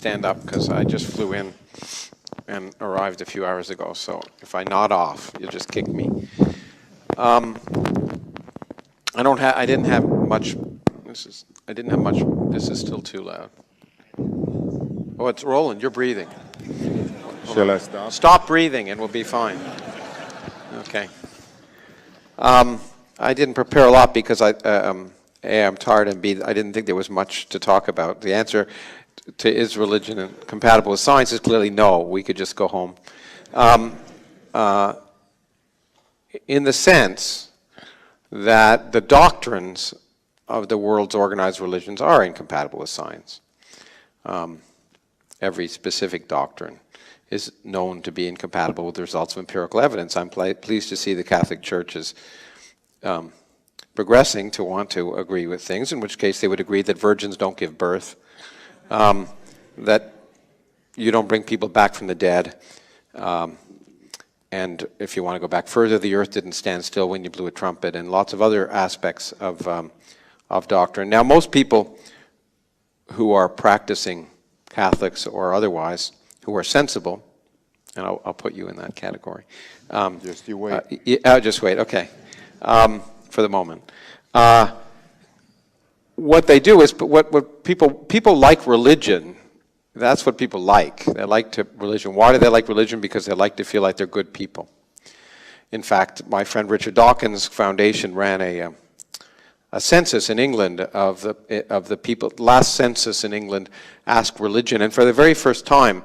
stand up because I just flew in and arrived a few hours ago. So if I nod off, you'll just kick me. I didn't have much. This is still too loud. Oh, it's Roland. You're breathing. Shall I stop? Stop breathing and we'll be fine. Okay. I didn't prepare a lot because A, I'm tired, and B, I didn't think there was much to talk about. The answer to is religion compatible with science is clearly no. We could just go home. In the sense that the doctrines of the world's organized religions are incompatible with science. Every specific doctrine is known to be incompatible with the results of empirical evidence. I'm pleased to see the Catholic Church is progressing to want to agree with things, in which case they would agree that virgins don't give birth, that you don't bring people back from the dead, and if you want to go back further, the earth didn't stand still when you blew a trumpet, and lots of other aspects of doctrine. Now, most people who are practicing Catholics or otherwise, who are sensible, and I'll put you in that category. Just you wait. Just wait, okay, for the moment. What they do is, what people like religion. That's what people like. They like religion. Why do they like religion? Because they like to feel like they're good people. In fact, my friend Richard Dawkins' foundation ran a census in England of the people. Last census in England asked religion, and for the very first time,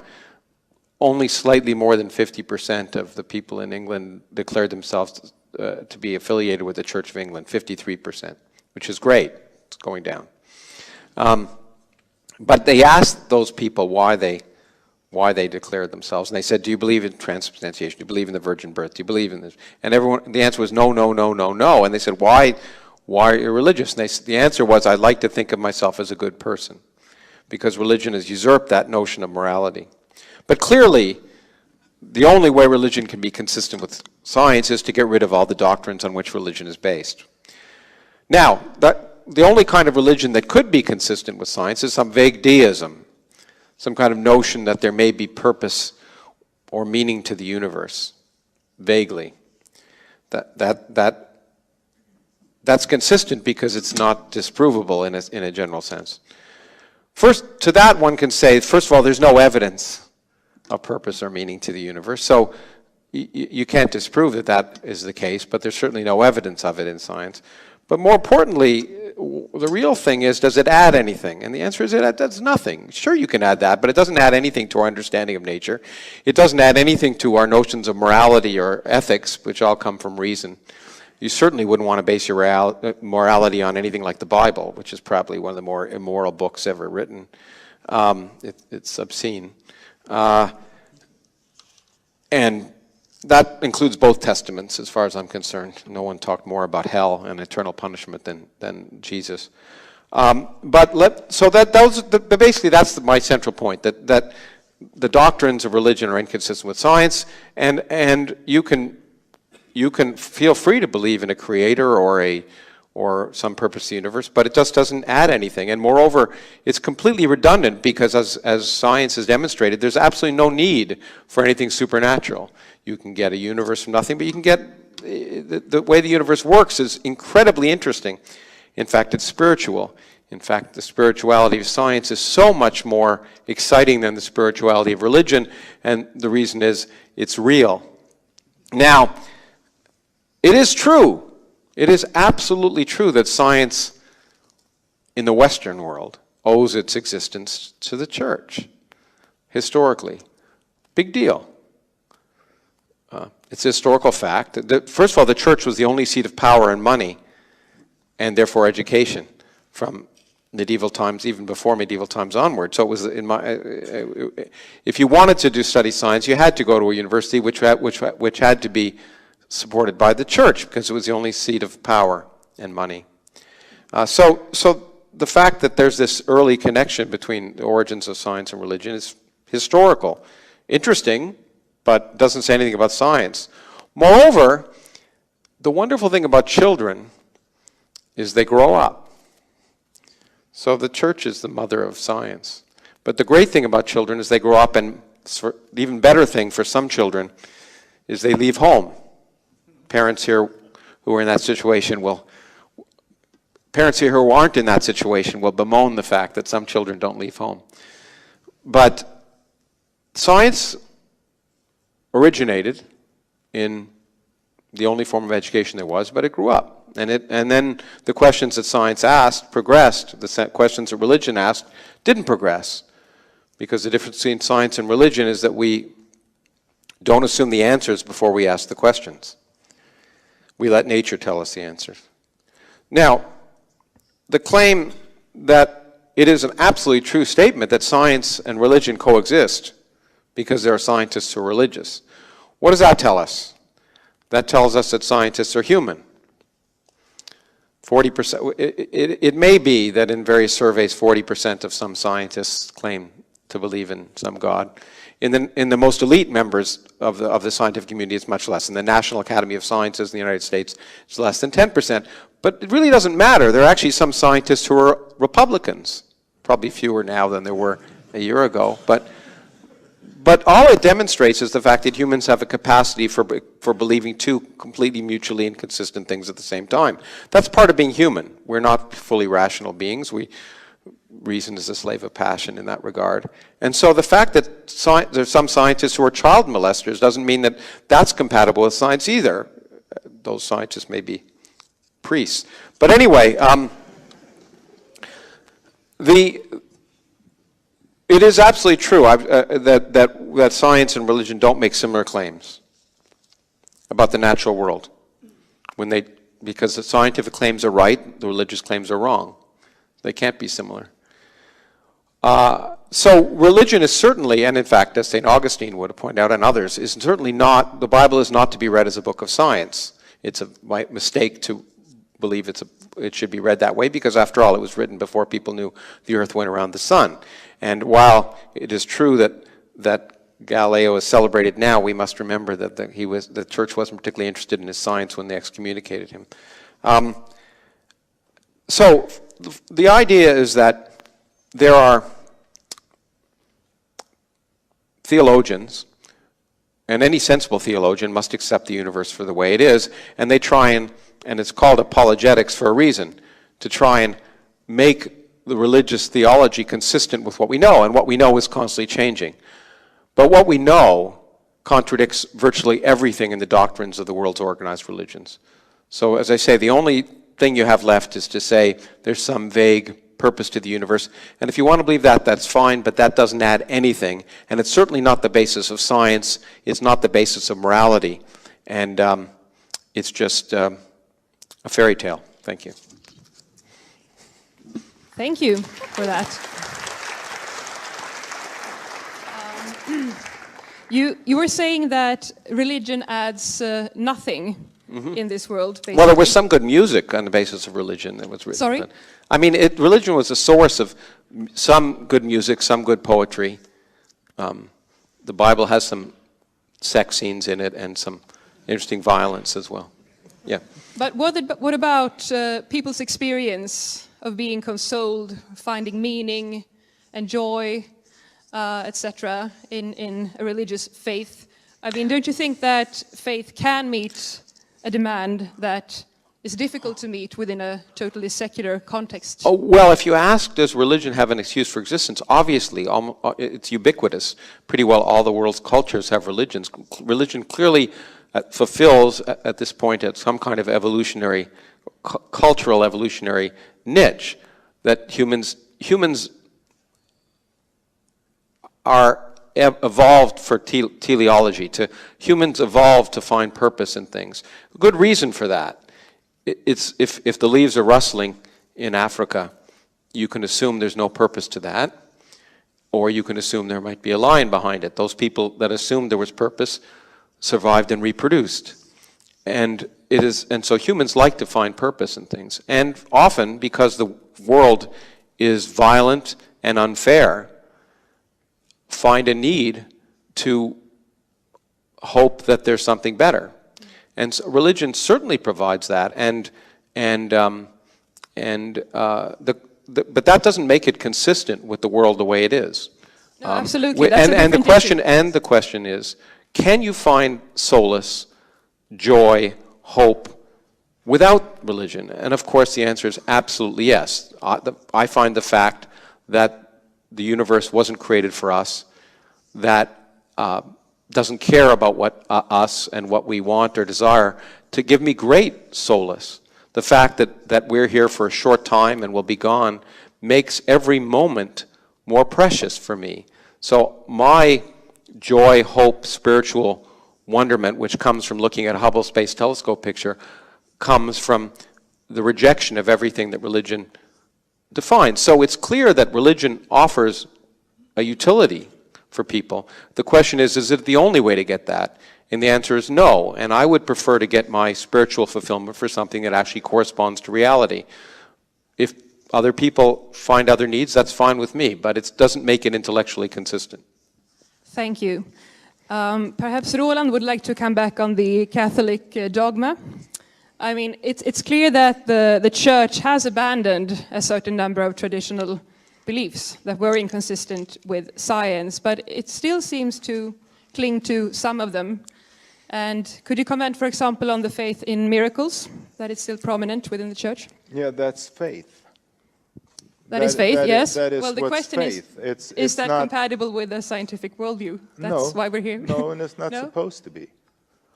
only slightly more than 50% of the people in England declared themselves to be affiliated with the Church of England. 53%, which is great. It's going down. But they asked those people why they declared themselves, and they said, "Do you believe in transubstantiation? Do you believe in the virgin birth? Do you believe in this?" And the answer was no, no, no, no, no. And they said, "Why are you religious?" And the answer was, "I like to think of myself as a good person," because religion has usurped that notion of morality. But clearly, the only way religion can be consistent with science is to get rid of all the doctrines on which religion is based. Now, the only kind of religion that could be consistent with science is some vague deism, some kind of notion that there may be purpose or meaning to the universe, vaguely. That's consistent because it's not disprovable in a general sense. First, to that one can say, first of all, there's no evidence of purpose or meaning to the universe, so you can't disprove that that is the case, but there's certainly no evidence of it in science. But more importantly, the real thing is, does it add anything? And the answer is, it does nothing. Sure, you can add that, but it doesn't add anything to our understanding of nature. It doesn't add anything to our notions of morality or ethics, which all come from reason. You certainly wouldn't want to base your morality on anything like the Bible, which is probably one of the more immoral books ever written. It's obscene. And that includes both testaments, as far as I'm concerned. No one talked more about hell and eternal punishment than Jesus. Basically, that's my central point, that the doctrines of religion are inconsistent with science, and you can feel free to believe in a creator or some purpose of the universe, but it just doesn't add anything. And moreover, it's completely redundant because, as science has demonstrated, there's absolutely no need for anything supernatural. You can get a universe from nothing, but you can get, the way the universe works is incredibly interesting. In fact, it's spiritual. In fact, the spirituality of science is so much more exciting than the spirituality of religion, and the reason is it's real. Now, it is true. It is absolutely true that science in the Western world owes its existence to the church, historically. Big deal. It's a historical fact. First of all, the church was the only seat of power and money, and therefore education, from medieval times, even before medieval times onward. So it was if you wanted to study science, you had to go to a university which had to be supported by the church, because it was the only seat of power and money. So the fact that there's this early connection between the origins of science and religion is historical, interesting, but doesn't say anything about science. Moreover, the wonderful thing about children is they grow up. So the church is the mother of science. But the great thing about children is they grow up, and the even better thing for some children is they leave home. Parents here who are in that situation parents here who aren't in that situation will bemoan the fact that some children don't leave home. But science originated in the only form of education there was, but it grew up. And then the questions that science asked progressed. The questions that religion asked didn't progress. Because the difference between science and religion is that we don't assume the answers before we ask the questions. We let nature tell us the answers. Now, the claim that it is an absolutely true statement that science and religion coexist because there are scientists who are religious. What does that tell us? That tells us that scientists are human. 40%. It may be that in various surveys, 40% of some scientists claim to believe in some God. In the most elite members of the scientific community, it's much less. In the National Academy of Sciences in the United States, it's less than 10%. But it really doesn't matter. There are actually some scientists who are Republicans. Probably fewer now than there were a year ago. But all it demonstrates is the fact that humans have a capacity for believing two completely mutually inconsistent things at the same time. That's part of being human. We're not fully rational beings. Reason is a slave of passion in that regard. And so the fact that there's some scientists who are child molesters doesn't mean that that's compatible with science either. Those scientists may be priests. But anyway, it is absolutely true that science and religion don't make similar claims about the natural world. Because the scientific claims are right, the religious claims are wrong. They can't be similar. So religion is certainly, and in fact, as St. Augustine would have pointed out, and others, is certainly not, the Bible is not to be read as a book of science. It's a mistake to believe it should be read that way, because after all, it was written before people knew the earth went around the sun. And while it is true that Galileo is celebrated now, we must remember that the church wasn't particularly interested in his science when they excommunicated him. So the idea is that there are theologians, and any sensible theologian must accept the universe for the way it is, and they try and it's called apologetics for a reason, to try and make the religious theology consistent with what we know, and what we know is constantly changing. But what we know contradicts virtually everything in the doctrines of the world's organized religions. So as I say, the only thing you have left is to say there's some vague purpose to the universe. And if you want to believe that, that's fine, but that doesn't add anything. And it's certainly not the basis of science. It's not the basis of morality. And it's just a fairy tale. Thank you. Thank you for that. You were saying that religion adds nothing in this world, basically. Well, there was some good music on the basis of religion that was written. Sorry? I mean, religion was a source of some good music, some good poetry. The Bible has some sex scenes in it and some interesting violence as well. Yeah. But what about people's experience of being consoled, finding meaning and joy, etc., in a religious faith? I mean, don't you think that faith can meet a demand that is difficult to meet within a totally secular context? Oh, well, if you ask, does religion have an excuse for existence? Obviously, it's ubiquitous. Pretty well all the world's cultures have religions. Religion clearly fulfills, at this point, some kind of evolutionary, cultural evolutionary niche that humans are evolved for teleology. Humans evolved to find purpose in things. Good reason for that. It's if the leaves are rustling in Africa, you can assume there's no purpose to that, or you can assume there might be a lion behind it. Those people that assumed there was purpose survived and reproduced. And so humans like to find purpose in things. And often, because the world is violent and unfair, find a need to hope that there's something better. And so religion certainly provides that, but that doesn't make it consistent with the world the way it is. No, absolutely. That's a And different the question is, can you find solace, joy, hope without religion? And of course the answer is absolutely yes. I find the fact that the universe wasn't created for us, that doesn't care about what us and what we want or desire, to give me great solace. The fact that we're here for a short time and will be gone makes every moment more precious for me. So my joy, hope, spiritual wonderment, which comes from looking at a Hubble Space Telescope picture, comes from the rejection of everything that religion defines. So it's clear that religion offers a utility for people. The question is it the only way to get that? And the answer is no. And I would prefer to get my spiritual fulfillment for something that actually corresponds to reality. If other people find other needs, that's fine with me, but it doesn't make it intellectually consistent. Thank you. Perhaps Roland would like to come back on the Catholic dogma. I mean, it's clear that the Church has abandoned a certain number of traditional beliefs that were inconsistent with science, but it still seems to cling to some of them. And could you comment, for example, on the faith in miracles, that it's still prominent within the Church? Yeah, that's faith. That is faith, yes. That is well, the what's question faith. Is that not, compatible with a scientific worldview? That's no, why we're here. No, and it's not No? supposed to be.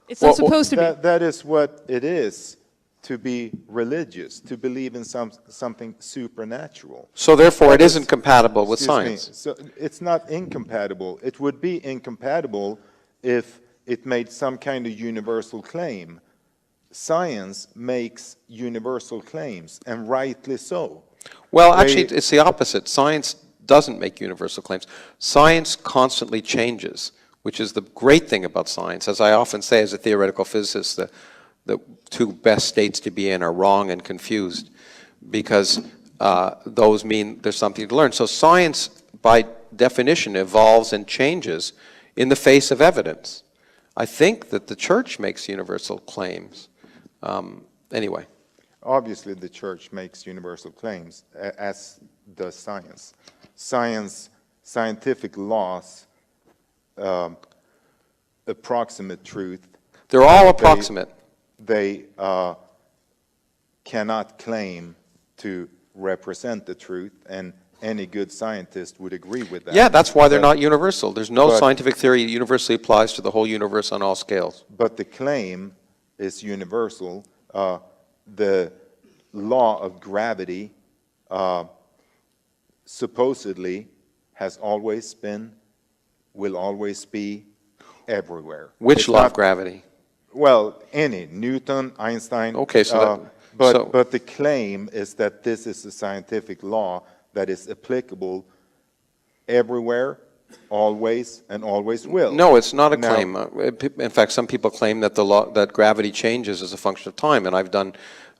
It's not supposed to be. That is what it is to be religious, to believe in something supernatural. So therefore it isn't compatible with science. So it's not incompatible. It would be incompatible if it made some kind of universal claim. Science makes universal claims, and rightly so. Well, actually, it's the opposite. Science doesn't make universal claims. Science constantly changes, which is the great thing about science. As I often say as a theoretical physicist, the two best states to be in are wrong and confused, because those mean there's something to learn. So science, by definition, evolves and changes in the face of evidence. I think that the Church makes universal claims. Anyway. Obviously, the Church makes universal claims, as does science. Scientific laws, approximate truth. They're all approximate. They cannot claim to represent the truth, and any good scientist would agree with that. Yeah, that's why they're not universal. There's no scientific theory that universally applies to the whole universe on all scales. But the claim is universal. The law of gravity supposedly has always been, will always be everywhere. Which law of gravity? Well, any. Newton, Einstein. Okay, so but the claim is that this is a scientific law that is applicable everywhere, always, and always will. No, it's not a claim. In fact, some people claim that that gravity changes as a function of time, and I've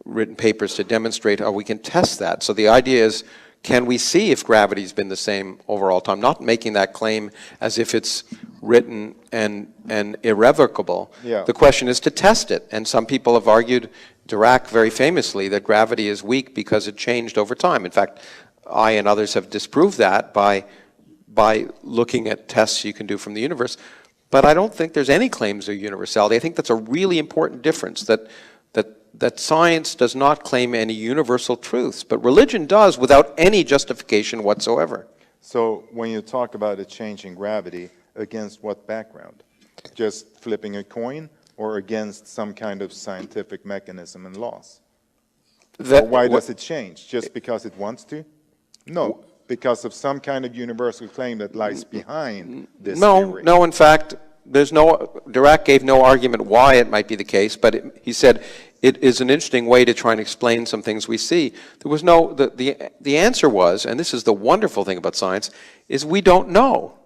written papers to demonstrate how we can test that. So the idea is, can we see if gravity's been the same over all time? Not making that claim as if it's written and irrevocable. Yeah. The question is to test it. And some people have argued, Dirac very famously, that gravity is weak because it changed over time. In fact, I and others have disproved that by looking at tests you can do from the universe. But I don't think there's any claims of universality. I think that's a really important difference, that science does not claim any universal truths, but religion does without any justification whatsoever. So when you talk about a change in gravity, against what background? Just flipping a coin, or against some kind of scientific mechanism and laws? Or why does it change? Just because it wants to? No, because of some kind of universal claim that lies behind this theory. No, in fact, Dirac gave no argument why it might be the case, but he said it is an interesting way to try and explain some things we see. There was the answer was, and this is the wonderful thing about science, is we don't know.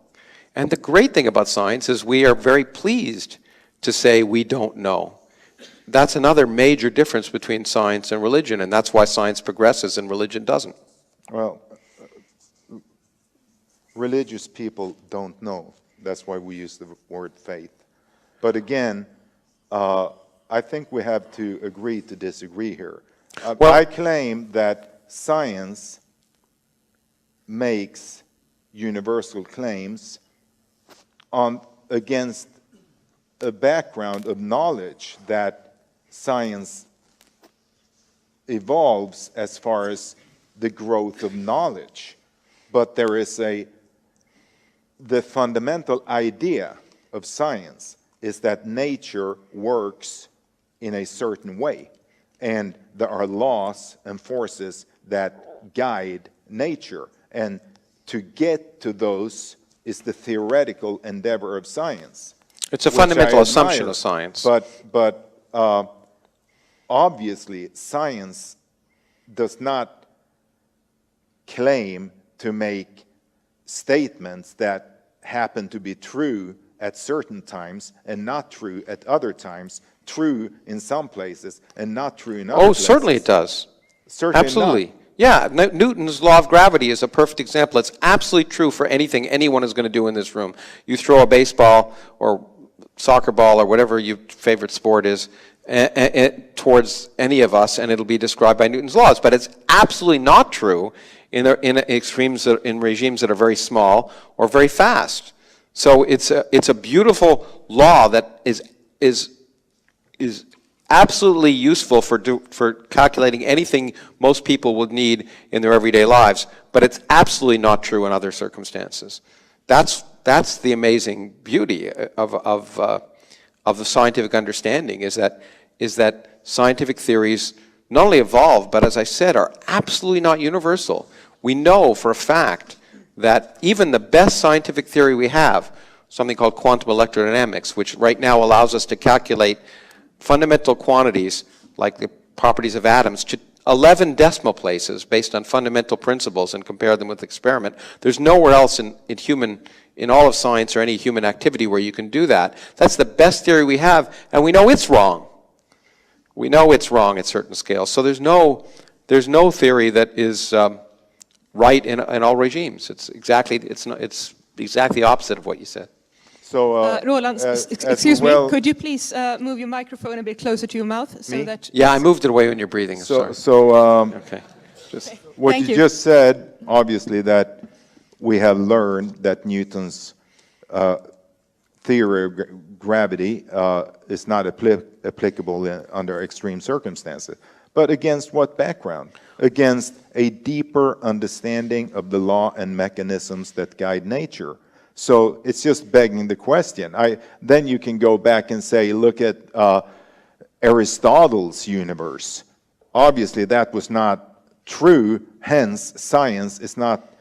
And the great thing about science is we are very pleased to say we don't know. That's another major difference between science and religion, and that's why science progresses and religion doesn't. Well, religious people don't know. That's why we use the word faith. But again, I think we have to agree to disagree here. I claim that science makes universal claims against a background of knowledge that science evolves as far as the growth of knowledge. But there is the fundamental idea of science is that nature works in a certain way, and there are laws and forces that guide nature, and to get to those is the theoretical endeavor of science. It's a fundamental assumption of science. But obviously, science does not claim to make statements that happen to be true at certain times and not true at other times, true in some places and not true in other places. Oh, certainly it does. Certainly Absolutely. not. Yeah, Newton's law of gravity is a perfect example. It's absolutely true for anything anyone is going to do in this room. You throw a baseball or soccer ball or whatever your favorite sport is towards any of us, and it'll be described by Newton's laws. But it's absolutely not true in extremes, in regimes that are very small or very fast. So it's a beautiful law that is absolutely useful for calculating anything most people would need in their everyday lives, but it's absolutely not true in other circumstances. That's the amazing beauty of the scientific understanding, is that scientific theories not only evolve, but as I said, are absolutely not universal. We know for a fact that even the best scientific theory we have, something called quantum electrodynamics, which right now allows us to calculate fundamental quantities like the properties of atoms to 11 decimal places based on fundamental principles and compare them with experiment. There's nowhere else in all of science or any human activity where you can do that. That's the best theory we have, and we know it's wrong. We know it's wrong at certain scales. So there's no theory that is right in all regimes. It's exactly the opposite of what you said. So, Roland, excuse me, could you please move your microphone a bit closer to your mouth so that? Yeah, I moved it away when you're breathing. So, okay. What Thank you you. just said, obviously, that we have learned that Newton's theory of gravity is not applicable under extreme circumstances. But against what background? Against a deeper understanding of the law and mechanisms that guide nature. So it's just begging the question. Then you can go back and say, look at Aristotle's universe. Obviously, that was not true. Hence, science is not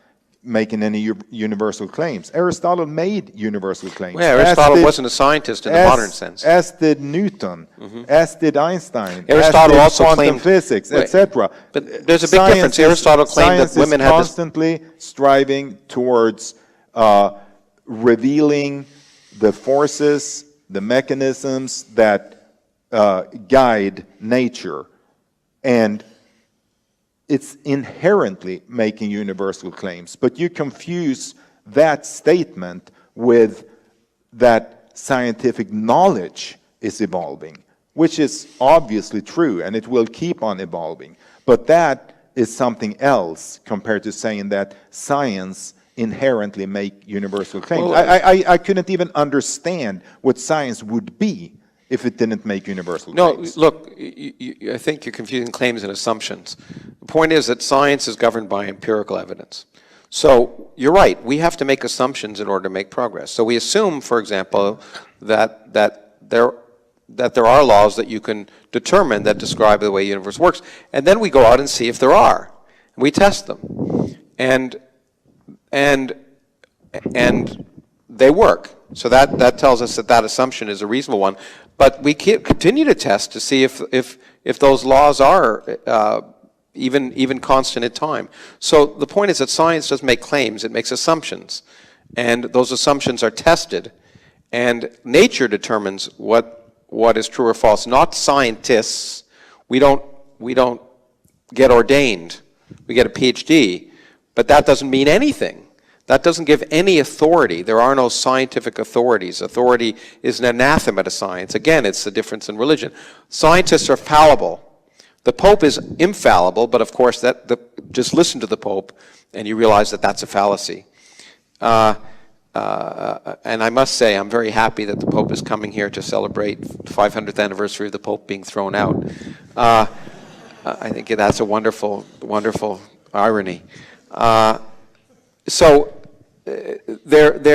making any universal claims. Aristotle made universal claims. Well, Aristotle wasn't a scientist in the modern sense. As did Newton, as did Einstein, Aristotle as did also quantum claimed physics, Right. etc. But there's a big difference. Aristotle claimed that women had this. Science is constantly striving towards revealing the forces, the mechanisms that guide nature, and it's inherently making universal claims. But you confuse that statement with that scientific knowledge is evolving, which is obviously true, and it will keep on evolving. But that is something else compared to saying that science inherently make universal claims. Well, I couldn't even understand what science would be if it didn't make universal claims. No, look, I think you're confusing claims and assumptions. The point is that science is governed by empirical evidence. So you're right, we have to make assumptions in order to make progress. So we assume, for example, that there are laws that you can determine that describe the way the universe works, and then we go out and see if there are. We test them. And they work. So that tells us that assumption is a reasonable one. But we continue to test to see if those laws are even constant in time. So the point is that science doesn't make claims, it makes assumptions. And those assumptions are tested. And nature determines what is true or false, not scientists. We don't get ordained. We get a PhD. But that doesn't mean anything. That doesn't give any authority. There are no scientific authorities. Authority is an anathema to science. Again, it's the difference in religion. Scientists are fallible. The Pope is infallible, but of course, just listen to the Pope, and you realize that that's a fallacy. And I must say, I'm very happy that the Pope is coming here to celebrate the 500th anniversary of the Pope being thrown out. I think that's a wonderful, wonderful irony. So there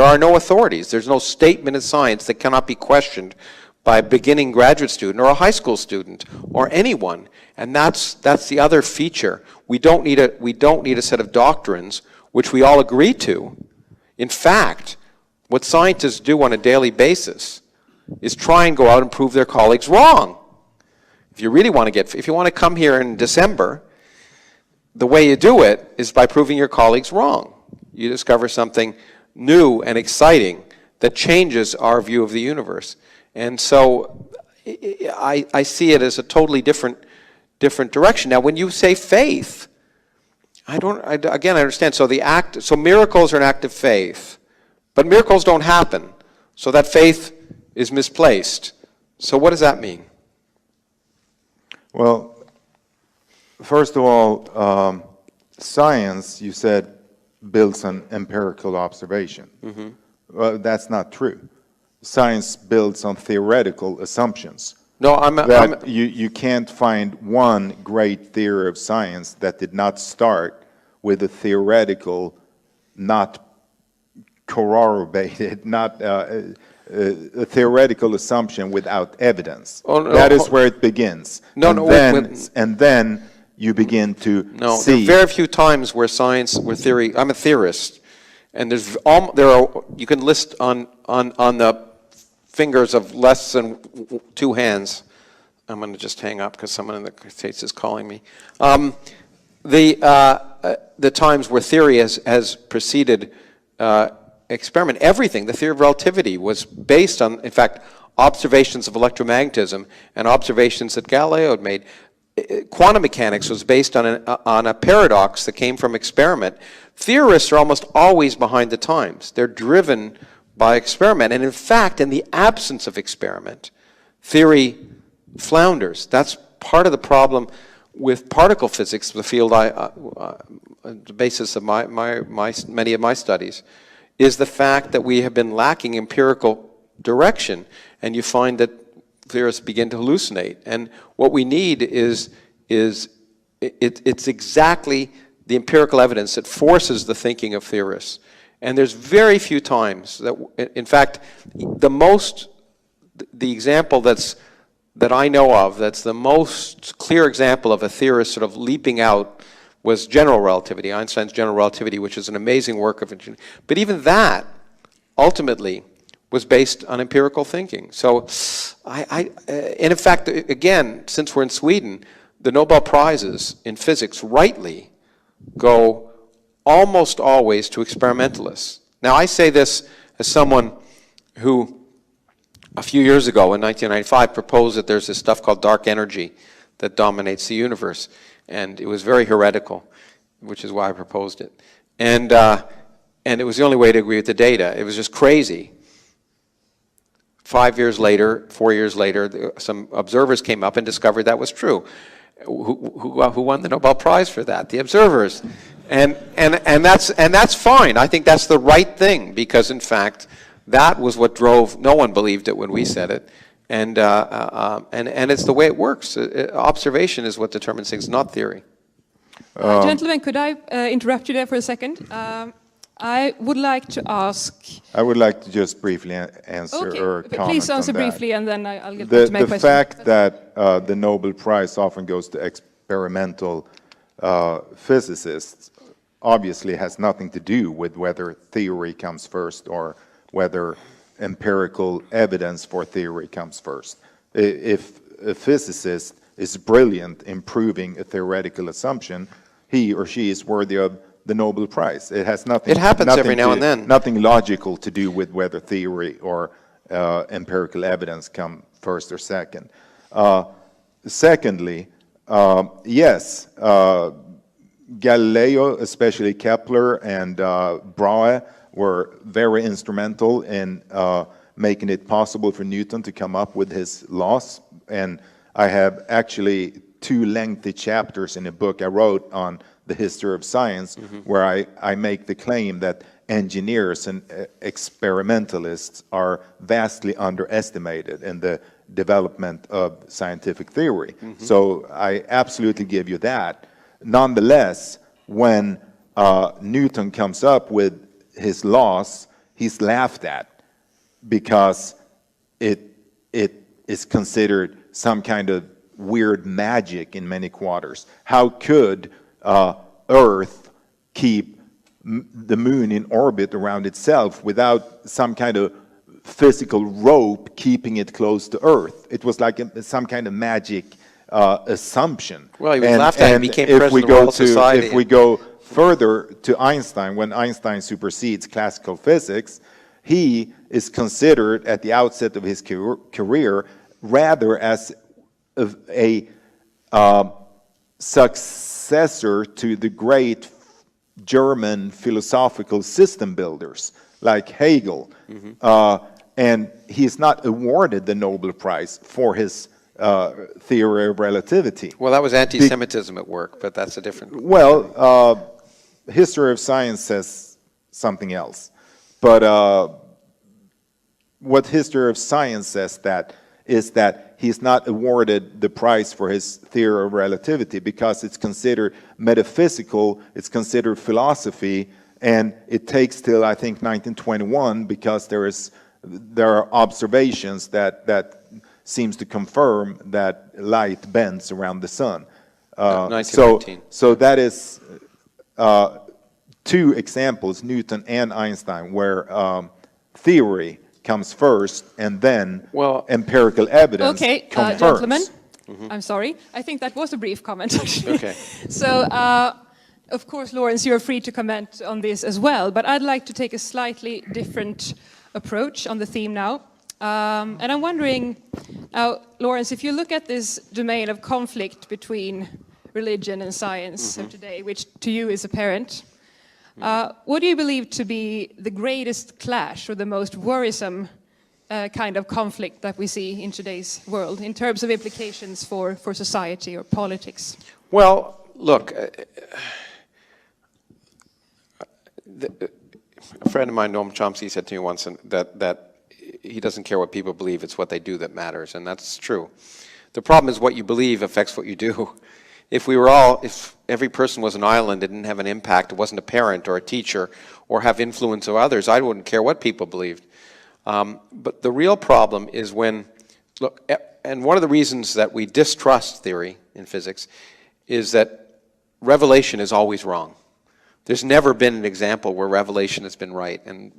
are no authorities. There's no statement of science that cannot be questioned by a beginning graduate student or a high school student or anyone. And that's the other feature. We don't need a set of doctrines which we all agree to. In fact, what scientists do on a daily basis is try and go out and prove their colleagues wrong. If you really want to if you want to come here in December, the way you do it is by proving your colleagues wrong. You discover something new and exciting that changes our view of the universe. And so I see it as a totally different direction. Now, when you say faith, I understand. So miracles are an act of faith, but miracles don't happen. So that faith is misplaced. So what does that mean? Well, first of all, science, you said, builds on empirical observation. Mm-hmm. Well, that's not true. Science builds on theoretical assumptions. No, You can't find one great theory of science that did not start with a theoretical, not corroborated, not a theoretical assumption without evidence. Oh, no, that is where it begins. And then you begin to see. There are very few times where theory. I'm a theorist, and you can list on the fingers of less than two hands. I'm going to just hang up because someone in the States is calling me. The times where theory has preceded experiment. Everything, the theory of relativity, was based on, in fact, observations of electromagnetism and observations that Galileo had made. Quantum mechanics was based on a paradox that came from experiment. Theorists are almost always behind the times. They're driven by experiment. And in fact, in the absence of experiment, theory flounders. That's part of the problem with particle physics, the field the basis of many of my studies, is the fact that we have been lacking empirical direction, and you find that theorists begin to hallucinate. And what we need it's exactly the empirical evidence that forces the thinking of theorists. And there's very few times that, in fact, the example that I know of that's the most clear example of a theorist sort of leaping out was general relativity, Einstein's general relativity, which is an amazing work of engineering. But even that, ultimately, was based on empirical thinking. So, and in fact, again, since we're in Sweden, the Nobel Prizes in physics rightly go almost always to experimentalists. Now, I say this as someone who, a few years ago, in 1995, proposed that there's this stuff called dark energy that dominates the universe. And it was very heretical, which is why I proposed it. And it was the only way to agree with the data. It was just crazy. 4 years later, some observers came up and discovered that was true. Who won the Nobel Prize for that? The observers. And that's fine. I think that's the right thing, because in fact, that was what drove. No one believed it when we said it, and it's the way it works. Observation is what determines things, not theory. Gentlemen, could I interrupt you there for a second? I would like to ask. I would like to just briefly answer or comment. Please answer on that. briefly, and then I'll get back to my question. The fact that the Nobel Prize often goes to experimental physicists obviously has nothing to do with whether theory comes first or whether empirical evidence for theory comes first. If a physicist is brilliant in proving a theoretical assumption, he or she is worthy of the Nobel Prize. It has nothing. It happens every now and then. Nothing logical to do with whether theory or empirical evidence come first or second. Secondly, yes, Galileo, especially Kepler and Brahe, were very instrumental in making it possible for Newton to come up with his laws. And I have actually 2 lengthy chapters in a book I wrote on the history of science, where I make the claim that engineers and experimentalists are vastly underestimated in the development of scientific theory. So I absolutely give you that. Nonetheless, when Newton comes up with his laws, he's laughed at because it is considered some kind of weird magic in many quarters. How could Earth keep the moon in orbit around itself without some kind of physical rope keeping it close to Earth? It was like some kind of magic assumption. Well, he was laughed at and became president of Royal Society. If we go further to Einstein, when Einstein supersedes classical physics, he is considered at the outset of his career rather as a successor to the great German philosophical system builders like Hegel. And he's not awarded the Nobel Prize for his theory of relativity. Well, that was anti-Semitism at work, but that's a different... Well, history of science says something else. But what history of science says is that he's not awarded the prize for his theory of relativity because it's considered metaphysical, it's considered philosophy, and it takes till, I think, 1921 because there are observations that seems to confirm that light bends around the sun. 1919. So that is 2 examples, Newton and Einstein, where theory comes first and then empirical evidence confirms. Gentlemen, I'm sorry. I think that was a brief comment, actually. Okay. So, of course, Lawrence, you're free to comment on this as well, but I'd like to take a slightly different approach on the theme now. And I'm wondering, Lawrence, if you look at this domain of conflict between religion and science of today, which to you is apparent, what do you believe to be the greatest clash or the most worrisome kind of conflict that we see in today's world in terms of implications for society or politics? Well, look, a friend of mine, Noam Chomsky, said to me once that he doesn't care what people believe, it's what they do that matters, and that's true. The problem is what you believe affects what you do. If every person was an island and didn't have an impact, it wasn't a parent or a teacher or have influence of others, I wouldn't care what people believed. But the real problem is look, and one of the reasons that we distrust theory in physics is that revelation is always wrong. There's never been an example where revelation has been right, and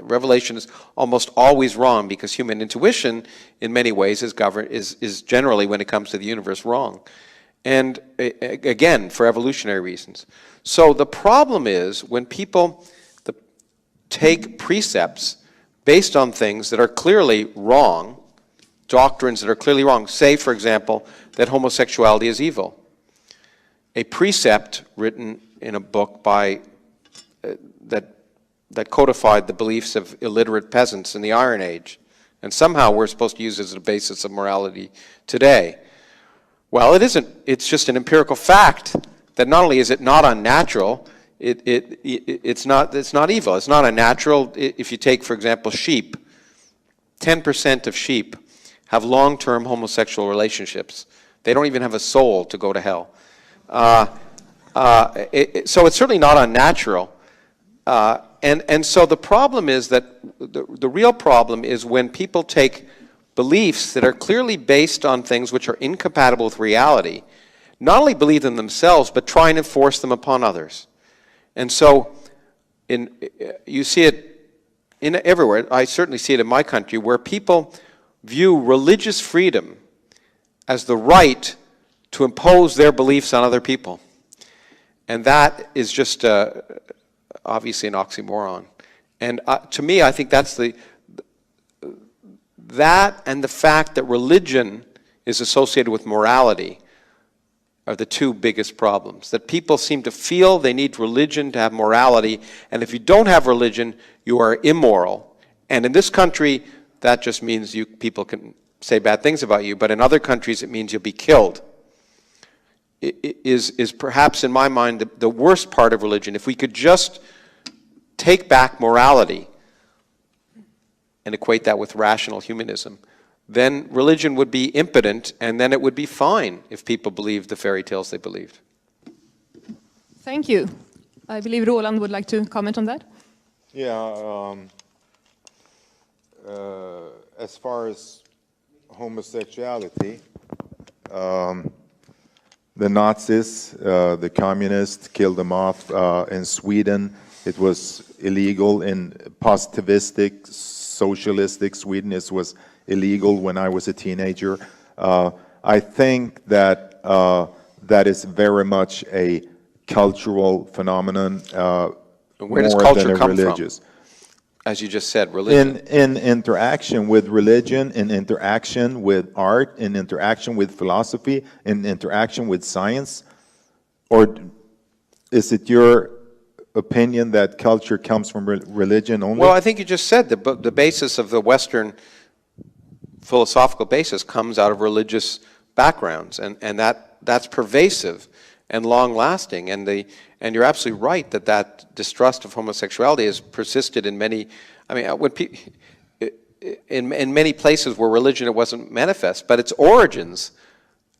revelation is almost always wrong because human intuition, in many ways, is generally, when it comes to the universe, wrong. And again, for evolutionary reasons. So the problem is when people take precepts based on things that are clearly wrong, doctrines that are clearly wrong. Say, for example, that homosexuality is evil. A precept written in a book by that codified the beliefs of illiterate peasants in the Iron Age, and somehow we're supposed to use it as a basis of morality today. Well, it isn't. It's just an empirical fact that not only is it not unnatural, it's not evil. It's not unnatural. If you take, for example, sheep, 10% of sheep have long-term homosexual relationships. They don't even have a soul to go to hell. So it's certainly not unnatural. And so the problem is that the real problem is when people take beliefs that are clearly based on things which are incompatible with reality, not only believe them themselves, but try and enforce them upon others. And so you see it everywhere. I certainly see it in my country, where people view religious freedom as the right to impose their beliefs on other people. And that is just obviously an oxymoron. And to me, I think that's that and the fact that religion is associated with morality are the 2 biggest problems. That people seem to feel they need religion to have morality, and if you don't have religion, you are immoral. And in this country, that just means people can say bad things about you, but in other countries it means you'll be killed. is perhaps, in my mind, the worst part of religion. If we could just take back morality and equate that with rational humanism, then religion would be impotent, and then it would be fine if people believed the fairy tales they believed. Thank you. I believe Roland would like to comment on that. Yeah, as far as homosexuality, the Nazis, the communists killed them off. In Sweden, it was illegal. In positivistic, socialistic Sweden, it was illegal when I was a teenager. I think that that is very much a cultural phenomenon, Where does more culture than a come religious. from? As you just said, religion. In interaction with religion, in interaction with art, in interaction with philosophy, in interaction with science? Or is it your opinion that culture comes from religion only? Well, I think you just said the basis of the Western philosophical basis comes out of religious backgrounds, and that's pervasive and long-lasting, and you're absolutely right that distrust of homosexuality has persisted in many. I mean, in many places where religion it wasn't manifest, but its origins,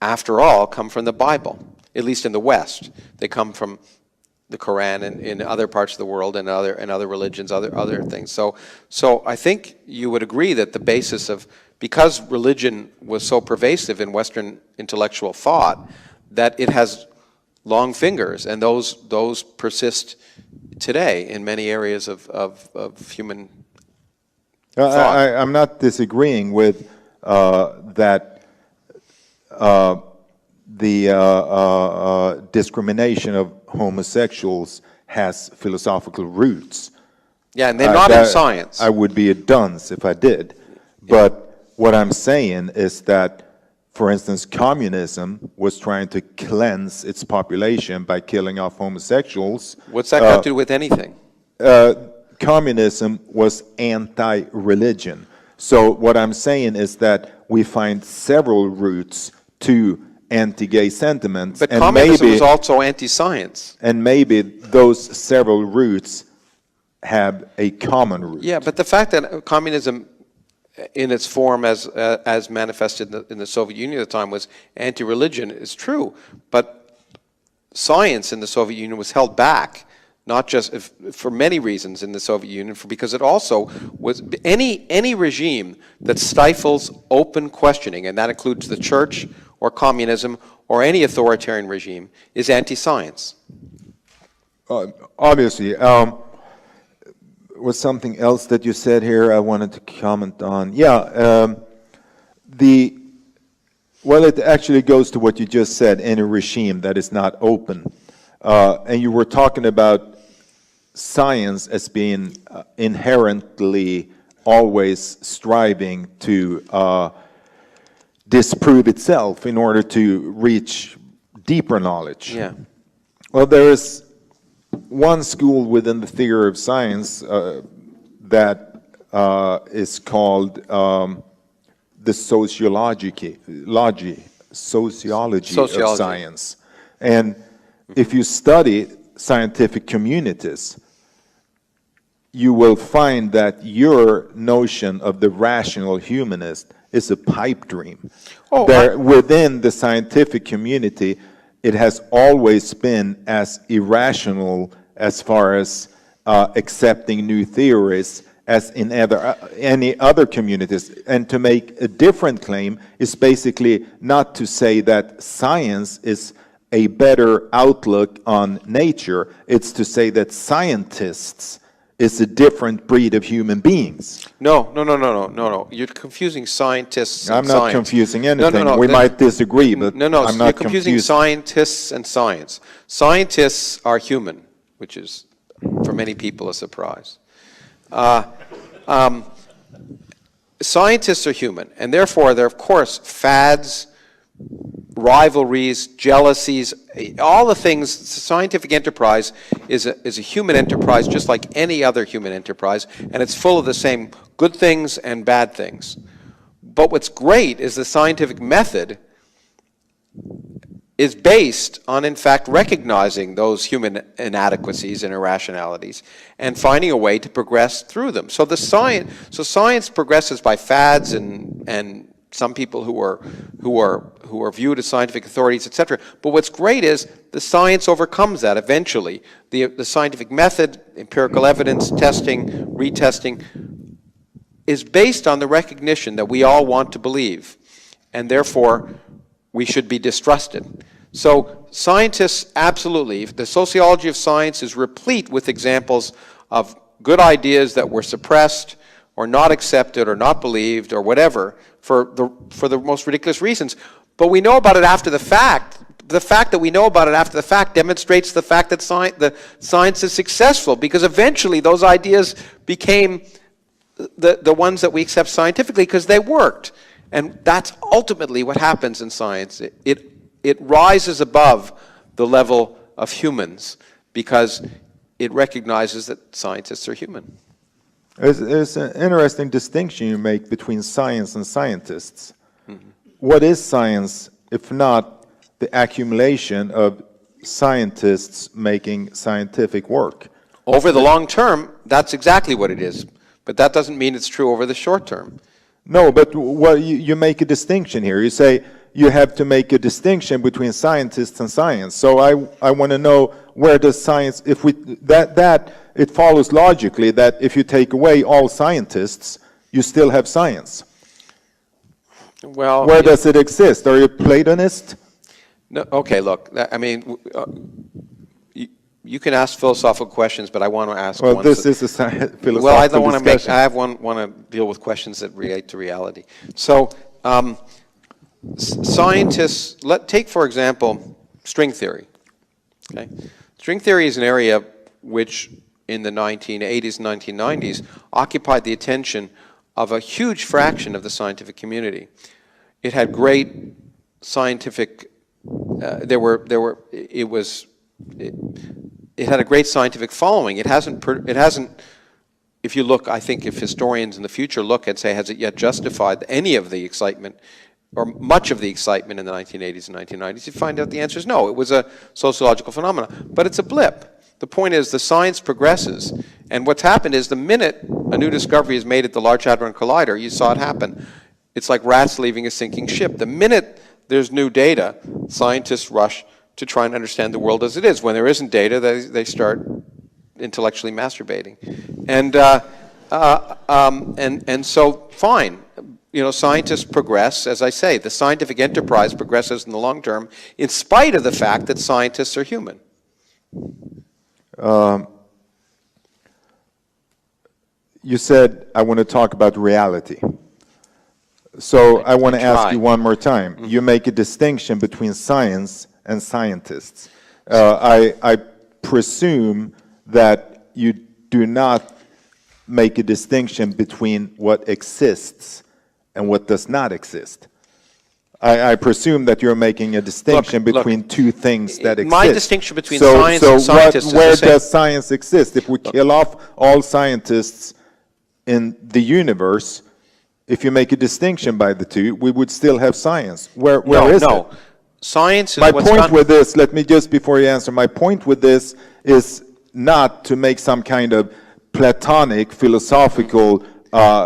after all, come from the Bible. At least in the West, they come from the Quran and in other parts of the world and other religions, other things. So I think you would agree that the basis of, because religion was so pervasive in Western intellectual thought, that it has long fingers, and those persist today in many areas of human thought. I'm not disagreeing with that the discrimination of homosexuals has philosophical roots. Yeah, and they're not in science. I would be a dunce if I did. But what I'm saying is that, for instance, communism was trying to cleanse its population by killing off homosexuals. What's that got to do with anything? Communism was anti-religion. So what I'm saying is that we find several roots to anti-gay sentiments. But communism was also anti-science. And maybe those several roots have a common root. Yeah, but the fact that communism in its form as manifested in the Soviet Union at the time was anti-religion is true, but science in the Soviet Union was held back, not just for many reasons in the Soviet Union, because it also was any regime that stifles open questioning, and that includes the church or communism or any authoritarian regime, is anti-science. Obviously. Was something else that you said here I wanted to comment on. Yeah, well, it actually goes to what you just said, any regime that is not open. And you were talking about science as being inherently always striving to disprove itself in order to reach deeper knowledge. Yeah. Well, there is one school within the theory of science that is called the sociology of science. And if you study scientific communities, you will find that your notion of the rational humanist is a pipe dream. Within the scientific community, it has always been as irrational as far as accepting new theories as in any other communities. And to make a different claim is basically not to say that science is a better outlook on nature. It's to say that scientists is a different breed of human beings. No. You're confusing scientists and I'm not science. Confusing anything. No. We might disagree, but I'm not you're confusing scientists and science. Scientists are human, which is, for many people, a surprise. Scientists are human, and therefore there are, of course, fads, rivalries, jealousies, all the things. Scientific enterprise is a human enterprise just like any other human enterprise, and it's full of the same good things and bad things. But what's great is the scientific method is based on, in fact, recognizing those human inadequacies and irrationalities and finding a way to progress through them. So science progresses by fads and some people who are viewed as scientific authorities, etc. But what's great is the science overcomes that eventually. The scientific method, empirical evidence, testing, retesting, is based on the recognition that we all want to believe, and therefore we should be distrusted. So scientists, absolutely, the sociology of science is replete with examples of good ideas that were suppressed or not accepted or not believed or whatever for the most ridiculous reasons. But we know about it after the fact. The fact that we know about it after the fact demonstrates the fact that science is successful, because eventually those ideas became the ones that we accept scientifically because they worked. And that's ultimately what happens in science. It rises above the level of humans because it recognizes that scientists are human. There's an interesting distinction you make between science and scientists. Mm-hmm. What is science if not the accumulation of scientists making scientific work? Over the long term, that's exactly what it is. But that doesn't mean it's true over the short term. No, but you make a distinction here. You say you have to make a distinction between scientists and science. So I want to know, where does science, if we that it follows logically that if you take away all scientists, you still have science. Well, where does it exist? Are you a Platonist? No. Okay. Look, I mean, you can ask philosophical questions, but I want to ask. Well, this is a philosophical Well, I don't want to discussion. I want to deal with questions that relate to reality. So, scientists. Take for example string theory. Okay, string theory is an area which, in the 1980s and 1990s, occupied the attention of a huge fraction of the scientific community. It had great scientific. It had a great scientific following. It hasn't. If you look, I think if historians in the future look and say, has it yet justified any of the excitement, or much of the excitement in the 1980s and 1990s? You find out the answer is no. It was a sociological phenomenon, but it's a blip. The point is, the science progresses, and what's happened is the minute a new discovery is made at the Large Hadron Collider, you saw it happen. It's like rats leaving a sinking ship. The minute there's new data, scientists rush to try and understand the world as it is. When there isn't data, they start intellectually masturbating, and so fine. You know, scientists progress, as I say. The scientific enterprise progresses in the long term, in spite of the fact that scientists are human. You said, I want to talk about reality. So I want to ask you one more time. Mm-hmm. You make a distinction between science and scientists. I presume that you do not make a distinction between what exists and what does not exist. I presume that you're making a distinction between two things that exist. My distinction between science and scientists is the same. Where does science exist? If we kill off all scientists in the universe, if you make a distinction by the two, we would still have science. Where is it? Science is my point with this, let me just, before you answer, my point with this is not to make some kind of Platonic, philosophical,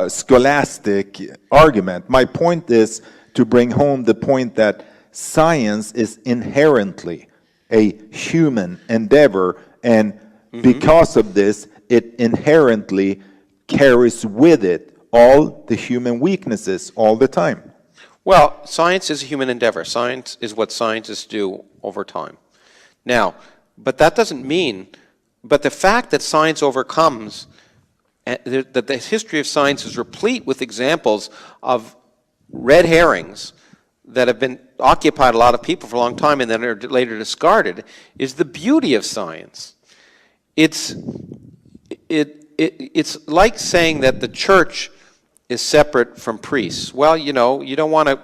scholastic argument. My point is to bring home the point that science is inherently a human endeavor, and because of this, it inherently carries with it all the human weaknesses all the time. Well, science is a human endeavor. Science is what scientists do over time. Now, but that doesn't mean, but the fact that science overcomes, that the history of science is replete with examples of red herrings that have been occupied a lot of people for a long time and then are later discarded, is the beauty of science. It's like saying that the church is separate from priests. Well, you know, you don't want to.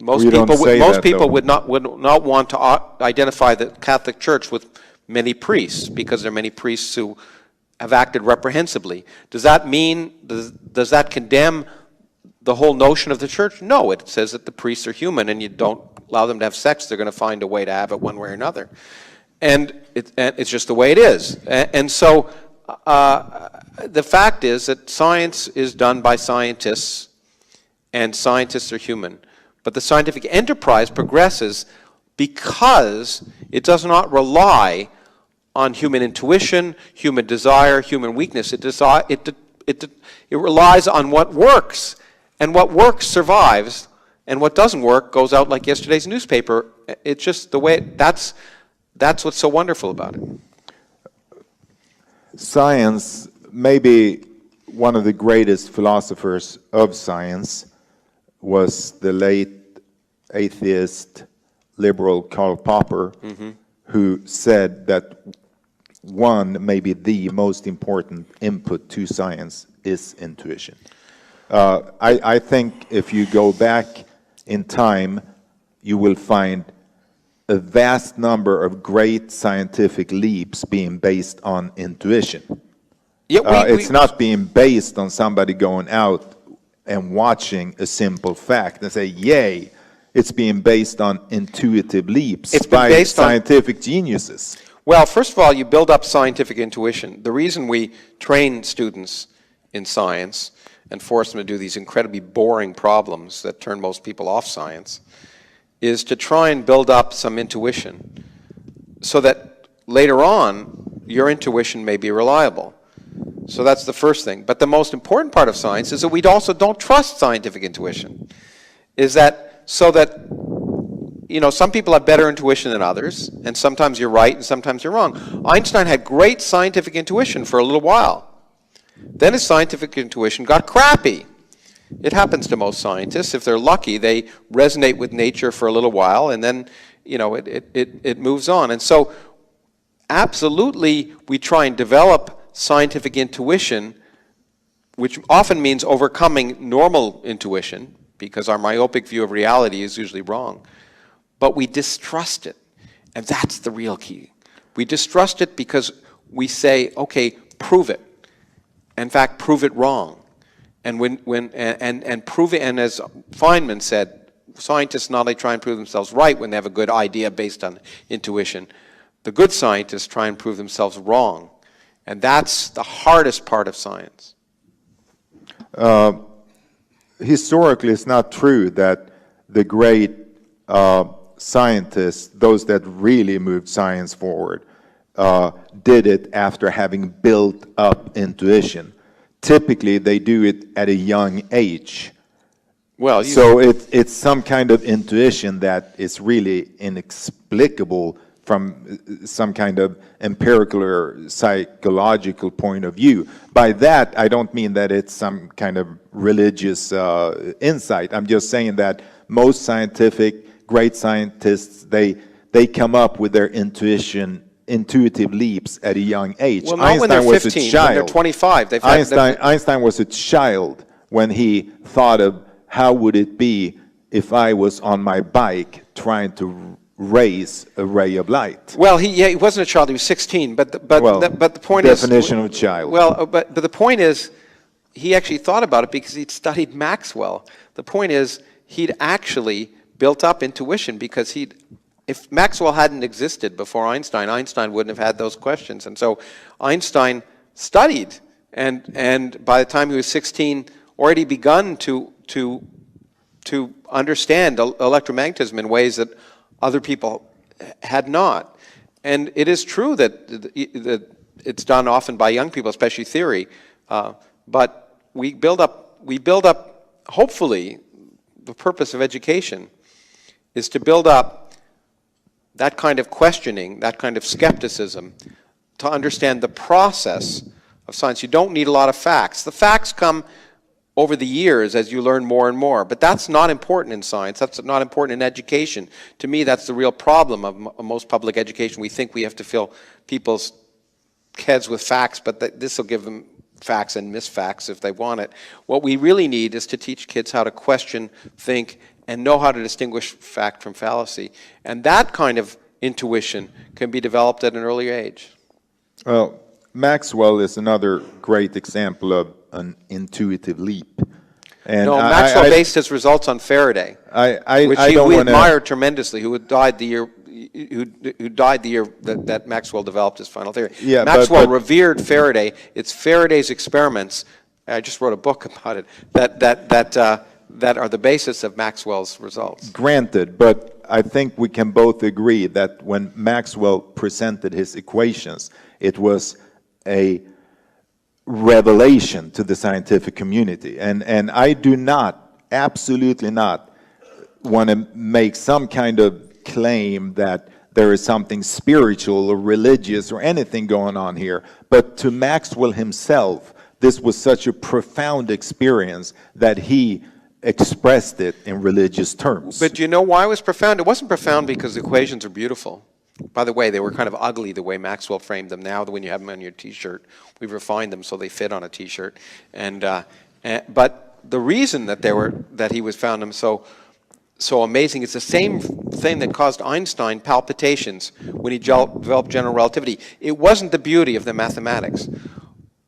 Most people would not want to identify the Catholic Church with many priests, because there are many priests who have acted reprehensibly. Does that mean? Does that condemn the whole notion of the church? No, it says that the priests are human and you don't allow them to have sex. They're going to find a way to have it one way or another. And it's just the way it is. And so the fact is that science is done by scientists, and scientists are human. But the scientific enterprise progresses because it does not rely on human intuition, human desire, human weakness. It relies on what works. And what works survives, and what doesn't work goes out like yesterday's newspaper. It's just the way, that's what's so wonderful about it. Science, maybe one of the greatest philosophers of science was the late atheist liberal Karl Popper, who said that one, maybe the most important input to science is intuition. I think if you go back in time, you will find a vast number of great scientific leaps being based on intuition. Yeah, it's not being based on somebody going out and watching a simple fact and say, yay. It's being based on intuitive leaps by scientific geniuses. Well, first of all, you build up scientific intuition. The reason we train students in science and force them to do these incredibly boring problems that turn most people off science is to try and build up some intuition so that later on your intuition may be reliable. So that's the first thing. But the most important part of science is that we also don't trust scientific intuition. Is that so that, you know, some people have better intuition than others, and sometimes you're right and sometimes you're wrong. Einstein had great scientific intuition for a little while. Then his scientific intuition got crappy. It happens to most scientists. If they're lucky, they resonate with nature for a little while, and then, you know, it moves on. And so absolutely we try and develop scientific intuition, which often means overcoming normal intuition, because our myopic view of reality is usually wrong. But we distrust it, and that's the real key. We distrust it because we say, okay, prove it. In fact, prove it wrong. And prove it, and as Feynman said, scientists not only try and prove themselves right when they have a good idea based on intuition, the good scientists try and prove themselves wrong. And that's the hardest part of science. Historically, it's not true that the great scientists, those that really moved science forward, did it after having built up intuition. Typically, they do it at a young age. Well, so it's some kind of intuition that is really inexplicable from some kind of empirical or psychological point of view. By that, I don't mean that it's some kind of religious insight. I'm just saying that most great scientists, they come up with their intuitive leaps at a young age. Well, not when they're 15, when they're 25. Einstein was a child when he thought of how would it be if I was on my bike trying to raise a ray of light. Well, he wasn't a child. He was 16. But the point is, definition of child. Well, but the point is, he actually thought about it because he'd studied Maxwell. The point is, he'd actually built up intuition because if Maxwell hadn't existed before Einstein, Einstein wouldn't have had those questions. And so Einstein studied, and by the time he was 16, already begun to understand electromagnetism in ways that other people had not. And it is true that it's done often by young people, especially theory. But we build up, hopefully, the purpose of education is to build up that kind of questioning, that kind of skepticism, to understand the process of science. You don't need a lot of facts. The facts come over the years as you learn more and more. But that's not important in science. That's not important in education. To me, that's the real problem of most public education. We think we have to fill people's heads with facts, but this will give them facts and misfacts if they want it. What we really need is to teach kids how to question, think, and know how to distinguish fact from fallacy. And that kind of intuition can be developed at an early age. Well, Maxwell is another great example of an intuitive leap. And No, Maxwell based his results on Faraday, which I we don't want admired tremendously, who died the year that Maxwell developed his final theory. Yeah, Maxwell but revered Faraday. It's Faraday's experiments. I just wrote a book about it. That are the basis of Maxwell's results. Granted, but I think we can both agree that when Maxwell presented his equations, it was a revelation to the scientific community. And I do not, absolutely not, want to make some kind of claim that there is something spiritual or religious or anything going on here. But to Maxwell himself, this was such a profound experience that he expressed it in religious terms. But do you know why it was profound? It wasn't profound because the equations are beautiful. By the way, they were kind of ugly the way Maxwell framed them. Now, when you have them on your T-shirt, we've refined them so they fit on a T-shirt. But the reason that he found them so amazing is the same thing that caused Einstein palpitations when he developed general relativity. It wasn't the beauty of the mathematics.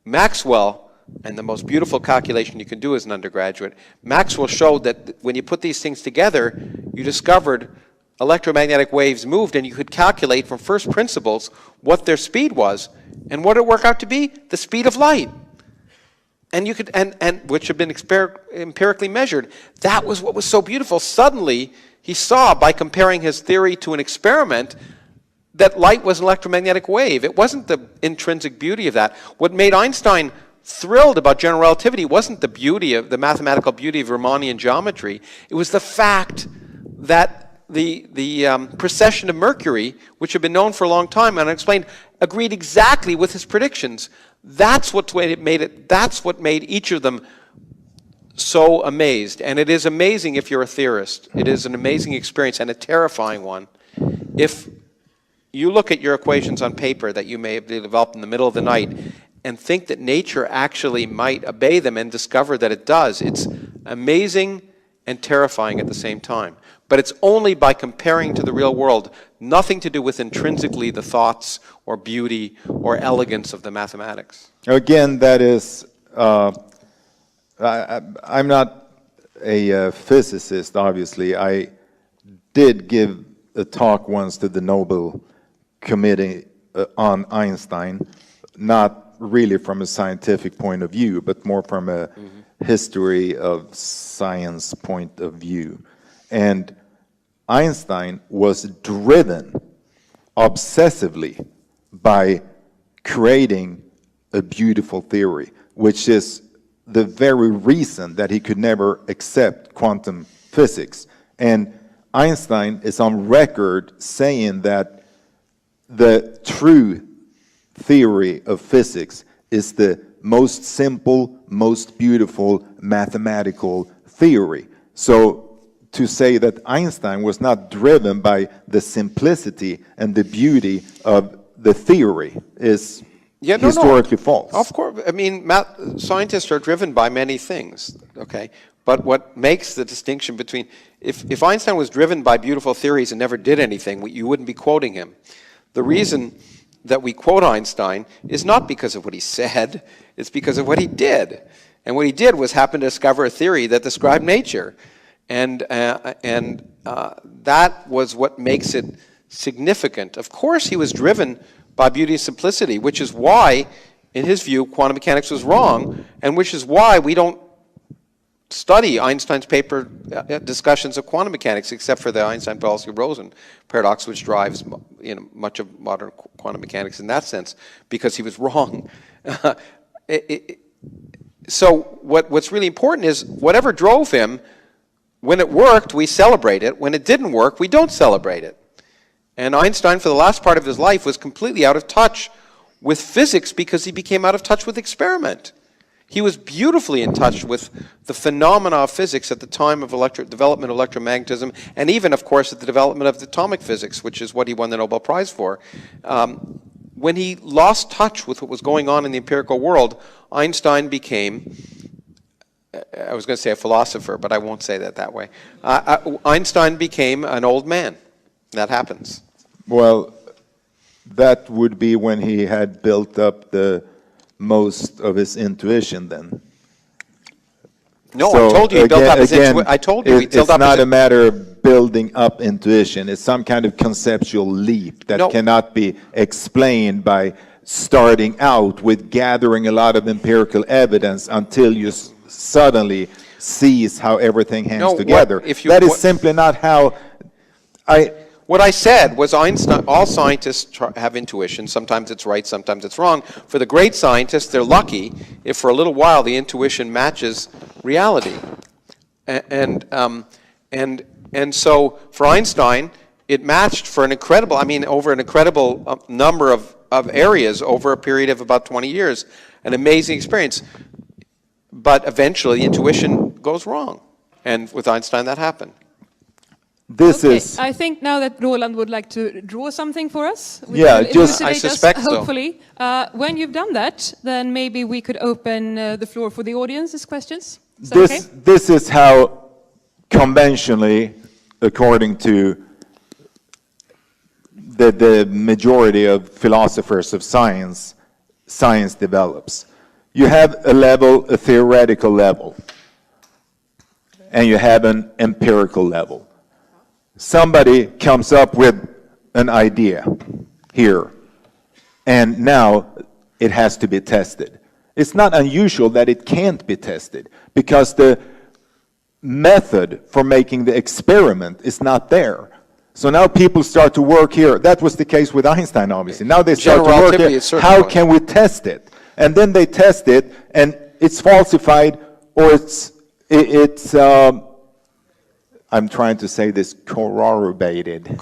Maxwell, and the most beautiful calculation you can do as an undergraduate, Maxwell showed that when you put these things together, you discovered electromagnetic waves moved, and you could calculate from first principles what their speed was, and what did it work out to be? The speed of light. And you could, and which had been empirically measured. That was what was so beautiful. Suddenly, he saw by comparing his theory to an experiment that light was an electromagnetic wave. It wasn't the intrinsic beauty of that. What made Einstein thrilled about general relativity wasn't the beauty of the mathematical beauty of Riemannian geometry. It was the fact that the precession of Mercury, which had been known for a long time and unexplained, agreed exactly with his predictions. That's what made it. That's what made each of them so amazed. And it is amazing if you're a theorist. It is an amazing experience and a terrifying one. If you look at your equations on paper that you may have developed in the middle of the night and think that nature actually might obey them and discover that it does, it's amazing and terrifying at the same time. But it's only by comparing to the real world, nothing to do with intrinsically the thoughts or beauty or elegance of the mathematics. Again, that is, I'm not a physicist, obviously. I did give a talk once to the Nobel Committee on Einstein, not really from a scientific point of view, but more from a history of science point of view. And Einstein was driven obsessively by creating a beautiful theory, which is the very reason that he could never accept quantum physics. And Einstein is on record saying that the true theory of physics is the most simple, most beautiful mathematical theory. So to say that Einstein was not driven by the simplicity and the beauty of the theory is historically false. Of course. I mean, scientists are driven by many things, okay? But what makes the distinction between, if Einstein was driven by beautiful theories and never did anything, you wouldn't be quoting him. The reason that we quote Einstein is not because of what he said, it's because of what he did. And what he did was happen to discover a theory that described nature. And that was what makes it significant. Of course, he was driven by beauty and simplicity, which is why, in his view, quantum mechanics was wrong, and which is why we don't study Einstein's paper discussions of quantum mechanics, except for the Einstein-Podolsky-Rosen paradox, which drives much of modern quantum mechanics in that sense, because he was wrong. So what's really important is whatever drove him, when it worked, we celebrate it. When it didn't work, we don't celebrate it. And Einstein, for the last part of his life, was completely out of touch with physics because he became out of touch with experiment. He was beautifully in touch with the phenomena of physics at the time of development of electromagnetism, and even, of course, at the development of atomic physics, which is what he won the Nobel Prize for. When he lost touch with what was going on in the empirical world, Einstein became, I was going to say a philosopher, but I won't say that way. Einstein became an old man. That happens. Well, that would be when he had built up the most of his intuition then. No, So I told you he built up his I told you he built it's up not his a matter of building up intuition. It's some kind of conceptual leap that No. cannot be explained by starting out with gathering a lot of empirical evidence until you suddenly sees how everything hangs No, what- together. if you- That is what- simply not how What I said was Einstein, all scientists have intuition. Sometimes it's right, sometimes it's wrong. For the great scientists, they're lucky if for a little while the intuition matches reality. And so for Einstein, it matched for an incredible, over an incredible number of areas over a period of about 20 years. An amazing experience. But eventually, the intuition goes wrong. And with Einstein, that happened. this Okay, is... I think now that Roland would like to draw something for us. which Yeah, will just- elucidate I suspect us, so. hopefully. When you've done that, then maybe we could open the floor for the audience's questions. Is that okay? This is how conventionally, according to the majority of philosophers of science develops. You have a theoretical level, and you have an empirical level. Somebody comes up with an idea here, and now it has to be tested. It's not unusual that it can't be tested, because the method for making the experiment is not there. So now people start to work here. That was the case with Einstein, obviously. Now they start to General work relativity here. is certainly How one. can we test it? And then they test it, and it's falsified, or it's I'm trying to say this, corroborated.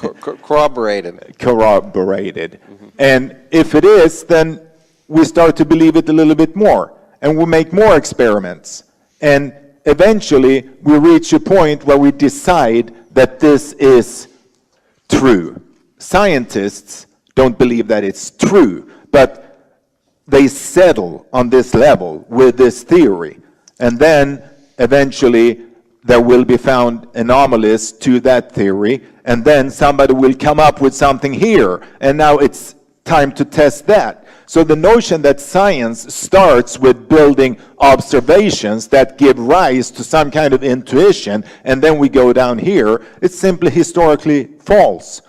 Corroborated. And if it is, then we start to believe it a little bit more, and we make more experiments. And eventually, we reach a point where we decide that this is true. Scientists don't believe that it's true, but they settle on this level with this theory. And then, eventually, there will be found anomalies to that theory, and then somebody will come up with something here, and now it's time to test that. So the notion that science starts with building observations that give rise to some kind of intuition, and then we go down here, it's simply historically false.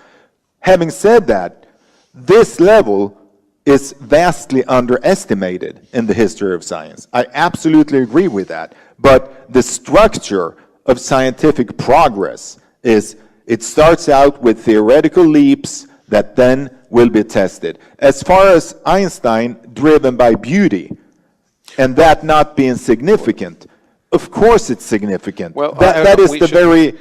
Having said that, this level is vastly underestimated in the history of science. I absolutely agree with that. But the structure of scientific progress is it starts out with theoretical leaps that then will be tested. As far as Einstein, driven by beauty, and that not being significant, of course it's significant. Well, that is we the should- very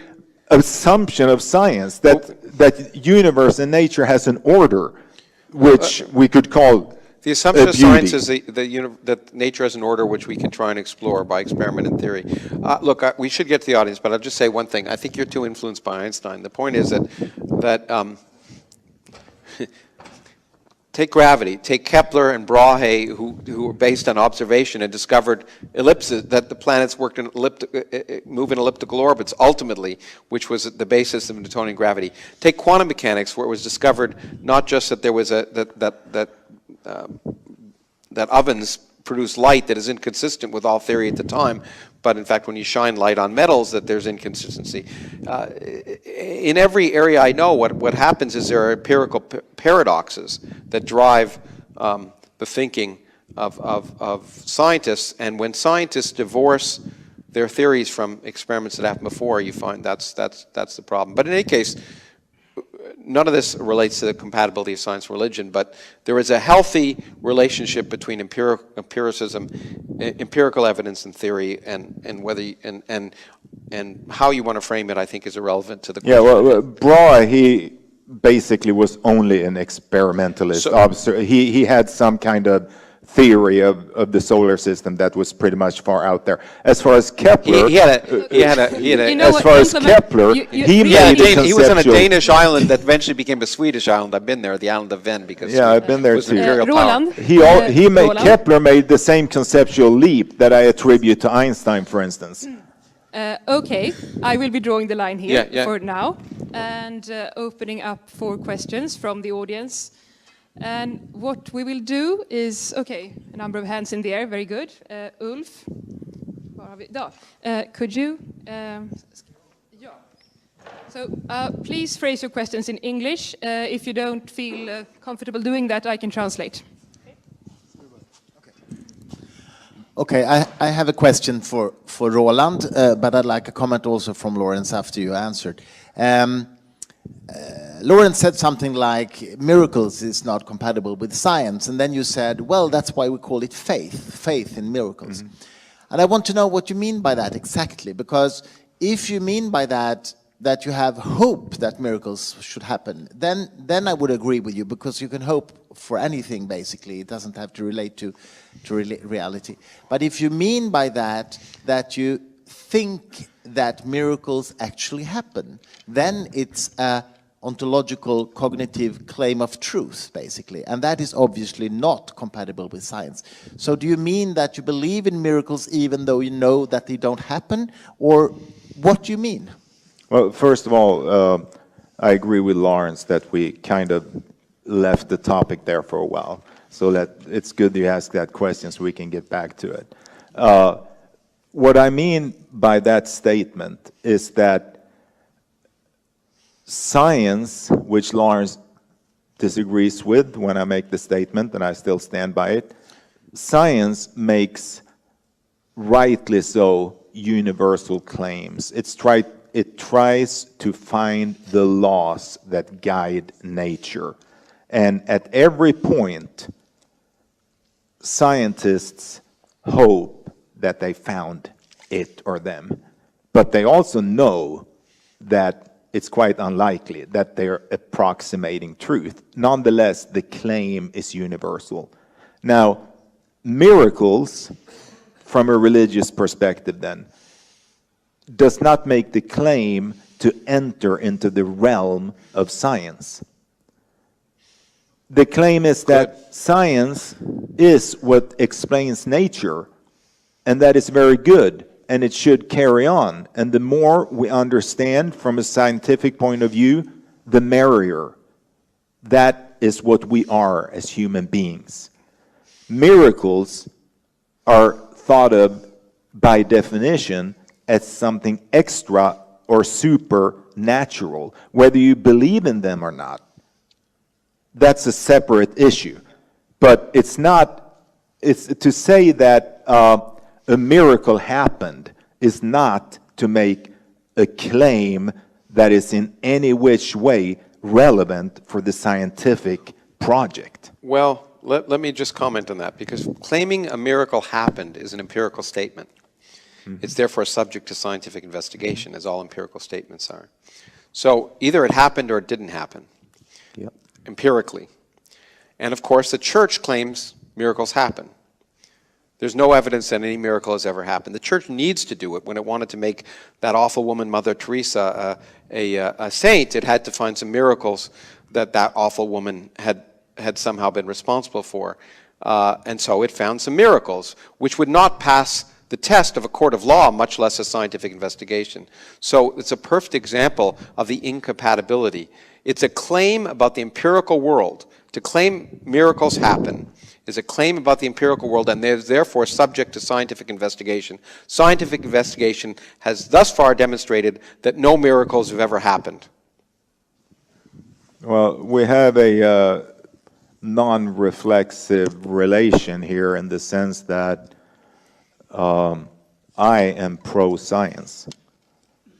assumption of science, that universe and nature has an order, which we could call The assumption of beauty. science is that nature has an order which we can try and explore by experiment and theory. Look, we should get to the audience, but I'll just say one thing. I think you're too influenced by Einstein. The point is that take gravity, take Kepler and Brahe, who were based on observation and discovered ellipses, that the planets worked in move in elliptical orbits ultimately, which was the basis of Newtonian gravity. Take quantum mechanics, where it was discovered not just that there was that ovens produce light that is inconsistent with all theory at the time, but in fact when you shine light on metals that there's inconsistency. In every area I know, what happens is there are empirical paradoxes that drive the thinking of scientists, and when scientists divorce their theories from experiments that happened before, you find that's the problem. But in any case, none of this relates to the compatibility of science and religion, but there is a healthy relationship between empiricism, empirical evidence and theory, and whether and how you want to frame it, I think, is irrelevant to the question. Yeah, well, Brahe, he basically was only an experimentalist. He had some kind of theory of the solar system that was pretty much far out there. As far as Kepler, he had a You know as what, far as gentlemen, Kepler, he yeah, made a he was on a conceptual- Danish island that eventually became a Swedish island. I've been there, the island of Ven, because Yeah, I've been there it was too. imperial power. Roland, Roland. Roland. Kepler made the same conceptual leap that I attribute to Einstein, for instance. Okay, I will be drawing the line here Yeah. for now, and opening up for questions from the audience. And what we will do is, okay, a number of hands in the air, very good. Ulf, var har vi då. Could you? Ja. So please phrase your questions in English. If you don't feel comfortable doing that, I can translate. Okay, I have a question for Roland, but I'd like a comment also from Lawrence after you answered. Lawrence said something like, miracles is not compatible with science, and then you said, well, that's why we call it faith in miracles. Mm-hmm. And I want to know what you mean by that exactly, because if you mean by that you have hope that miracles should happen, then I would agree with you, because you can hope for anything, basically. It doesn't have to relate to reality. But if you mean by that you think that miracles actually happen, then it's a ontological cognitive claim of truth, basically, and that is obviously not compatible with science. So do you mean that you believe in miracles even though you know that they don't happen, or what do you mean? Well, first of all, I agree with Lawrence that we kind of left the topic there for a while, so that it's good you ask that question so we can get back to it. What I mean by that statement is that science, which Lawrence disagrees with when I make the statement, and I still stand by it, science makes, rightly so, universal claims. It tries to find the laws that guide nature. And at every point, scientists hope that they found it or them. But they also know that it's quite unlikely that they're approximating truth. Nonetheless, the claim is universal. Now, miracles, from a religious perspective then, does not make the claim to enter into the realm of science. The claim is that science is what explains nature, and that is very good, and it should carry on. And the more we understand from a scientific point of view, the merrier. That is what we are as human beings. Miracles are thought of by definition as something extra or supernatural, whether you believe in them or not. That's a separate issue. But it's to say that a miracle happened is not to make a claim that is in any which way relevant for the scientific project. Well, let me just comment on that, because claiming a miracle happened is an empirical statement. Mm-hmm. It's therefore subject to scientific investigation, as all empirical statements are. So either it happened or it didn't happen, yep, empirically. And of course, the church claims miracles happen. There's no evidence that any miracle has ever happened. The church needs to do it. When it wanted to make that awful woman, Mother Teresa, a saint, it had to find some miracles that awful woman had somehow been responsible for. And so it found some miracles, which would not pass the test of a court of law, much less a scientific investigation. So it's a perfect example of the incompatibility. It's a claim about the empirical world. To claim miracles happen is a claim about the empirical world, and is therefore subject to scientific investigation. Scientific investigation has thus far demonstrated that no miracles have ever happened. Well, we have a non-reflexive relation here in the sense that I am pro-science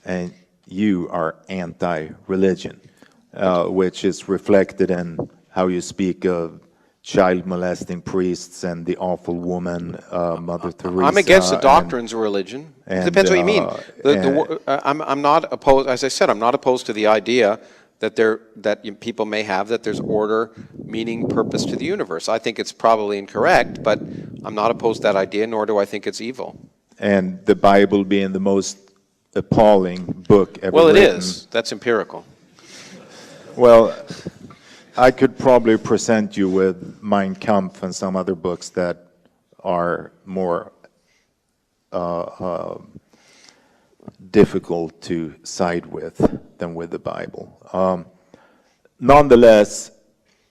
and you are anti-religion, which is reflected in how you speak of child molesting priests and the awful woman, Mother Teresa. I'm against the doctrines of religion. It depends what you mean. I'm not opposed, as I said, I'm not opposed to the idea that people may have, that there's order, meaning, purpose to the universe. I think it's probably incorrect, but I'm not opposed to that idea, nor do I think it's evil. And the Bible being the most appalling book ever written. Well, it is. That's empirical. Well, I could probably present you with Mein Kampf and some other books that are more difficult to side with than with the Bible. Nonetheless,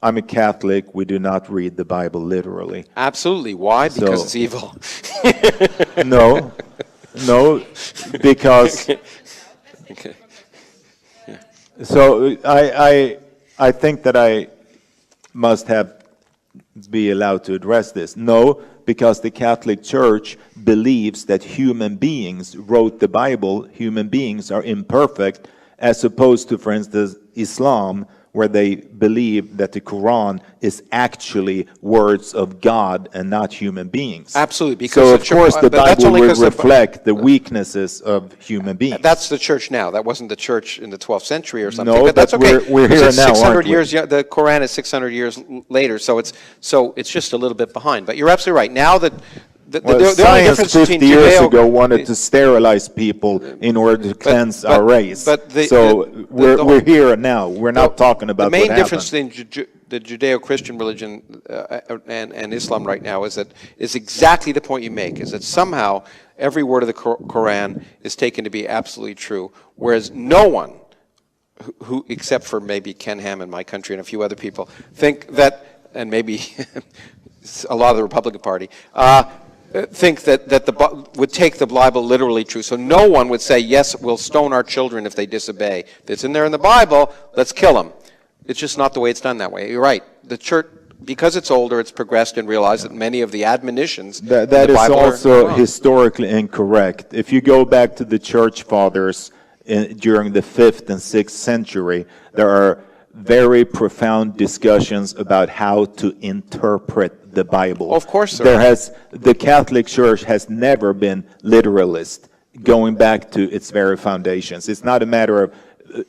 I'm a Catholic. We do not read the Bible literally. Absolutely. Why? Because it's evil. No. No, because Okay. so I think that I must be allowed to address this. No, because the Catholic Church believes that human beings wrote the Bible, human beings are imperfect, as opposed to, for instance, Islam, where they believe that the Quran is actually words of God and not human beings. Absolutely, because so the of course the but that's Bible only would 'cause the- reflect the weaknesses of human beings. That's the church now. That wasn't the church in the 12th century or something. No, but that's but okay. we're because here it's now, 600 aren't we? years. The Quran is 600 years later, so it's just a little bit behind. But you're absolutely right. Now that the only Science difference 50 between years Judeo ago wanted to sterilize people in order to cleanse our race. but we're here now. We're not talking about the main what difference happened. in the Judeo-Christian religion and Islam right now is exactly the point you make, is that somehow every word of the Quran is taken to be absolutely true, whereas no one who except for maybe Ken Ham in my country and a few other people, think that, and maybe a lot of the Republican Party, think that would take the Bible literally true. So no one would say, yes, we'll stone our children if they disobey. It's in there in the Bible, let's kill them. It's just not the way it's done that way. You're right. The church, because it's older, it's progressed and realized that many of the admonitions That in the is Bible also are wrong. historically incorrect. If you go back to the church fathers during the 5th and 6th century, there are very profound discussions about how to interpret the Bible. Of course there are. The Catholic Church has never been literalist, going back to its very foundations. It's not a matter of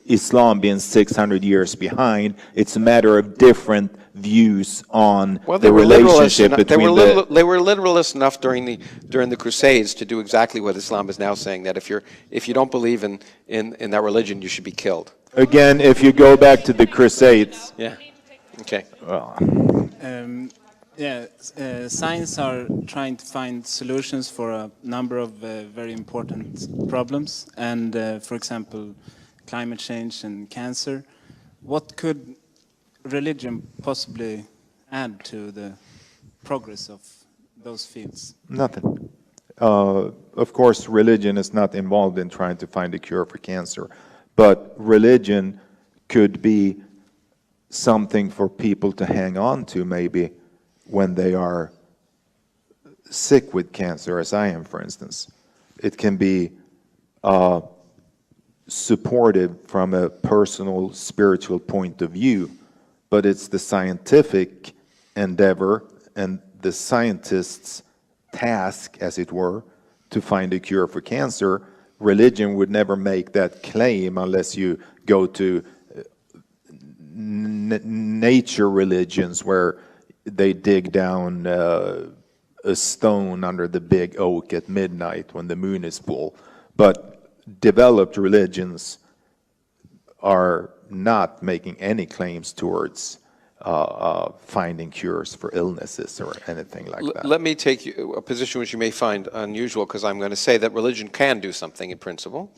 Islam being 600 years behind. It's a matter of different views on the relationship between they were literalist enough during the Crusades to do exactly what Islam is now saying, that if you don't believe in that religion, you should be killed. Again, if you go back to the Crusades. Yeah. Okay. Science are trying to find solutions for a number of very important problems, and for example, climate change and cancer. What could religion possibly add to the progress of those fields? Nothing. Of course, religion is not involved in trying to find a cure for cancer, but religion could be something for people to hang on to maybe when they are sick with cancer, as I am, for instance. It can be supportive from a personal, spiritual point of view, but it's the scientific endeavor and the scientist's task, as it were, to find a cure for cancer. Religion would never make that claim unless you go to nature religions where they dig down a stone under the big oak at midnight when the moon is full. But developed religions are not making any claims towards finding cures for illnesses or anything like that. Let me take a position which you may find unusual, because I'm going to say that religion can do something in principle,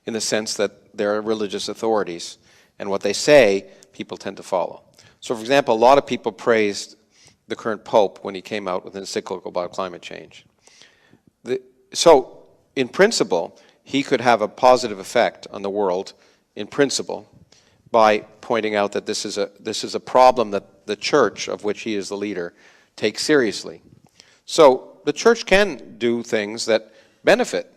in the sense that there are religious authorities, and what they say, people tend to follow. So, for example, a lot of people praised the current Pope when he came out with an encyclical about climate change. So, in principle, he could have a positive effect on the world, in principle, by pointing out that this is a problem that the church, of which he is the leader, takes seriously. So the church can do things that benefit,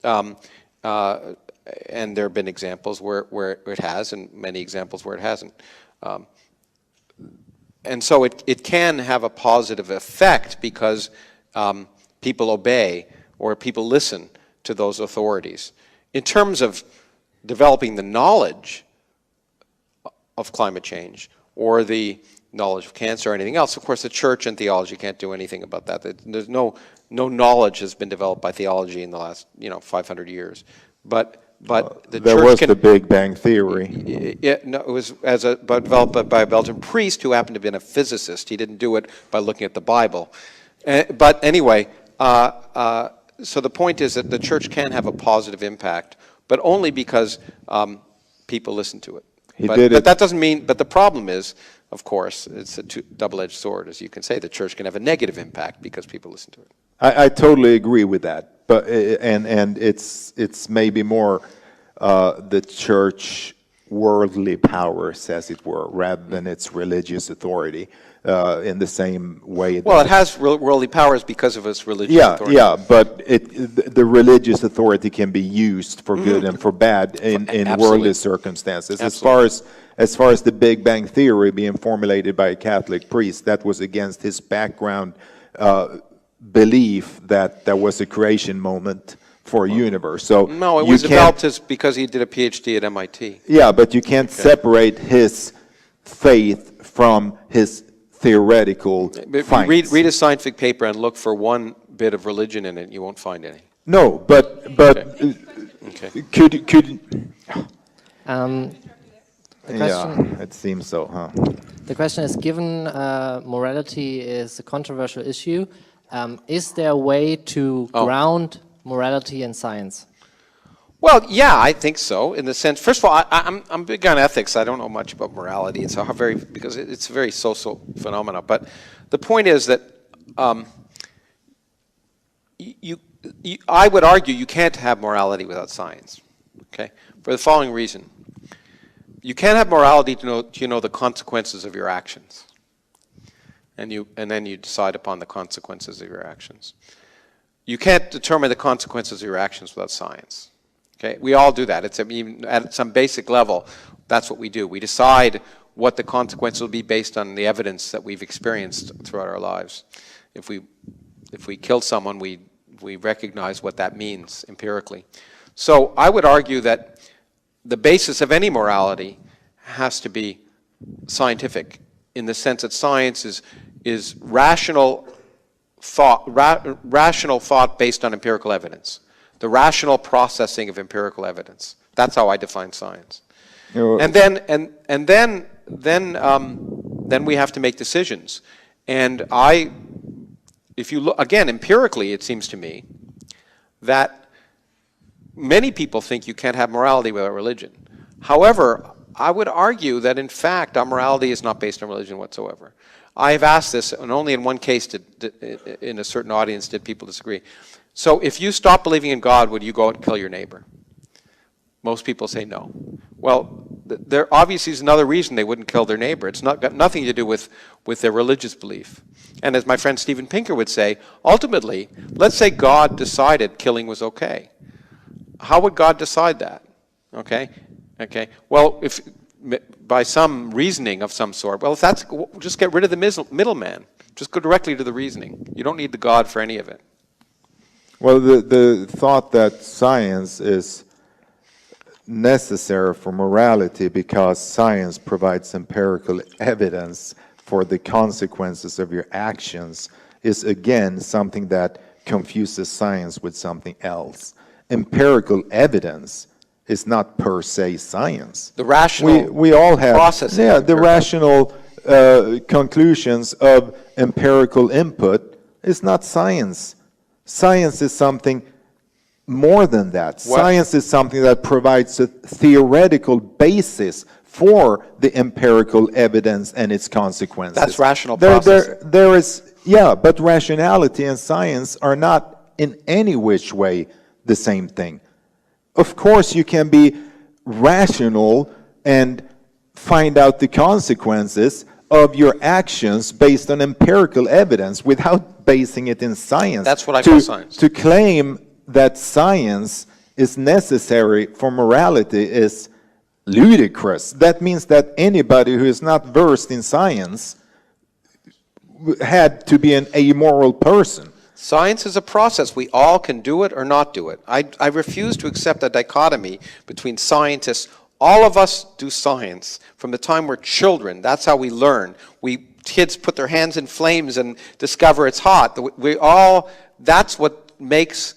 and there have been examples where it has, and many examples where it hasn't. And so it can have a positive effect because people obey or people listen to those authorities. In terms of developing the knowledge of climate change or the knowledge of cancer or anything else, of course the church and theology can't do anything about that. There's no knowledge has been developed by theology in the last 500 years. But the there church was can, the Big Bang Theory. Yeah, no, it was developed by a Belgian priest who happened to be a physicist. He didn't do it by looking at the Bible. But anyway, so the point is that the church can have a positive impact, but only because people listen to it. But that doesn't mean, but the problem is, of course, it's a double-edged sword, as you can say. The church can have a negative impact because people listen to it. I totally agree with that. but and it's maybe more the church worldly powers, as it were, rather than its religious authority. In the same way. Well, it has worldly powers because of its religious authority. Yeah, but the religious authority can be used for good and for bad in worldly circumstances. Absolutely. As far as the Big Bang Theory being formulated by a Catholic priest, that was against his background belief that there was a creation moment for a universe. So no, it was developed because he did a PhD at MIT. Yeah, but you can't separate his faith from his theoretical findings. Read a scientific paper and look for one bit of religion in it. You won't find any. No, but Okay. could The question, it seems so, huh? the question is, given morality is a controversial issue, is there a way to ground morality in science? Well, yeah, I think so. In the sense, first of all, I'm big on ethics. I don't know much about morality. It's because it's a very social phenomena. But the point is that I would argue you can't have morality without science. Okay, for the following reason: you can't have morality to know the consequences of your actions, and then you decide upon the consequences of your actions. You can't determine the consequences of your actions without science. Okay, we all do that. It's even at some basic level, that's what we do. We decide what the consequences will be based on the evidence that we've experienced throughout our lives. If we kill someone, we recognize what that means empirically. So I would argue that the basis of any morality has to be scientific, in the sense that science is rational thought based on empirical evidence. The rational processing of empirical evidence. That's how I define science. And then we have to make decisions. And if you look again empirically, it seems to me that many people think you can't have morality without religion. However, I would argue that in fact our morality is not based on religion whatsoever. I have asked this, and only in one case in a certain audience did people disagree. So if you stop believing in God, would you go out and kill your neighbor? Most people say no. Well, there obviously is another reason they wouldn't kill their neighbor. It's got nothing to do with their religious belief. And as my friend Steven Pinker would say, ultimately, let's say God decided killing was okay. How would God decide that? Okay? Well, if by some reasoning of some sort, well, if that's, just get rid of the middleman. Just go directly to the reasoning. You don't need the God for any of it. Well, the thought that science is necessary for morality because science provides empirical evidence for the consequences of your actions is, again, something that confuses science with something else. Empirical evidence is not per se science. The rational we all have processing. Yeah, the rational conclusions of empirical input is not science. Science is something more than that. What? Science is something that provides a theoretical basis for the empirical evidence and its consequences. That's rational processing. There is, yeah, but rationality and science are not in any which way the same thing. Of course, you can be rational and find out the consequences of your actions based on empirical evidence without basing it in science. That's what I call science. To claim that science is necessary for morality is ludicrous. That means that anybody who is not versed in science had to be an amoral person. Science is a process. We all can do it or not do it. I refuse to accept a dichotomy between scientists. All of us do science from the time we're children. That's how we learn. Kids put their hands in flames and discover it's hot. That's what makes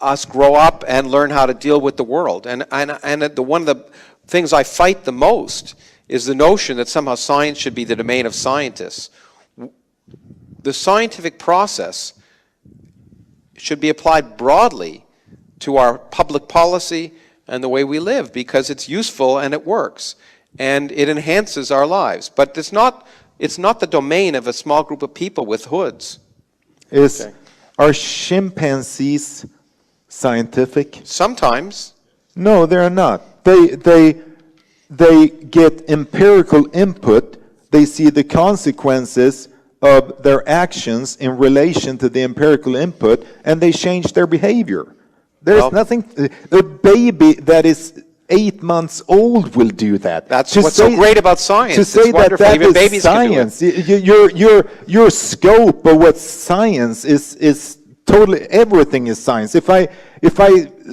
us grow up and learn how to deal with the world. And one of the things I fight the most is the notion that somehow science should be the domain of scientists. The scientific process should be applied broadly to our public policy and the way we live because it's useful and it works and it enhances our lives. But it's not the domain of a small group of people with hoods. Are chimpanzees scientific? Sometimes. No, they're not. They get empirical input. They see the consequences of their actions in relation to the empirical input, and they change their behavior. There's nothing. A baby that is 8 months old will do that. That's what's so great about science. To say that Even is babies science, can do it. your scope of what science is totally, everything is science. If I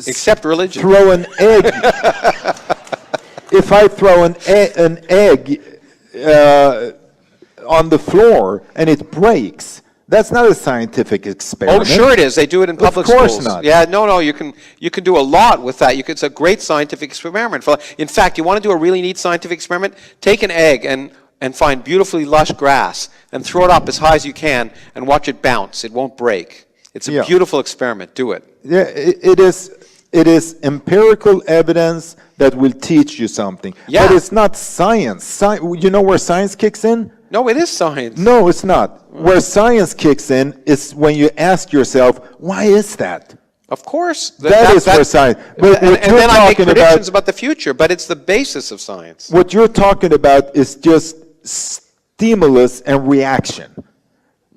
Except religion. throw an egg, if I throw an egg on the floor and it breaks, that's not a scientific experiment. Oh, sure it is. They do it in public schools. Of course not. Yeah, no, you can do a lot with that. It's a great scientific experiment. In fact, you want to do a really neat scientific experiment? Take an egg and find beautifully lush grass and throw it up as high as you can and watch it bounce. It won't break. It's a beautiful experiment. Do it. Yeah, it is empirical evidence that will teach you something. Yeah. But it's not science. You know where science kicks in? No, it is science. No, it's not. Where science kicks in is when you ask yourself, why is that? Of course. That is where science. But and what you're then I make talking predictions about the future, but it's the basis of science. What you're talking about is just stimulus and reaction.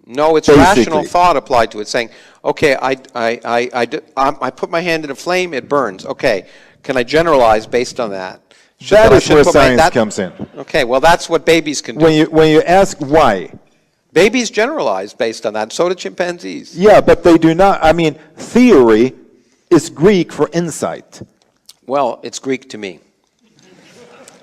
No, it's Basically. rational thought applied to it, saying, okay, I put my hand in a flame, it burns. Okay, can I generalize based on that? That is where science comes in. Okay, well, that's what babies can do. When you ask why. Babies generalize based on that, and so do chimpanzees. Yeah, but they do not. I mean, theory is Greek for insight. Well, it's Greek to me.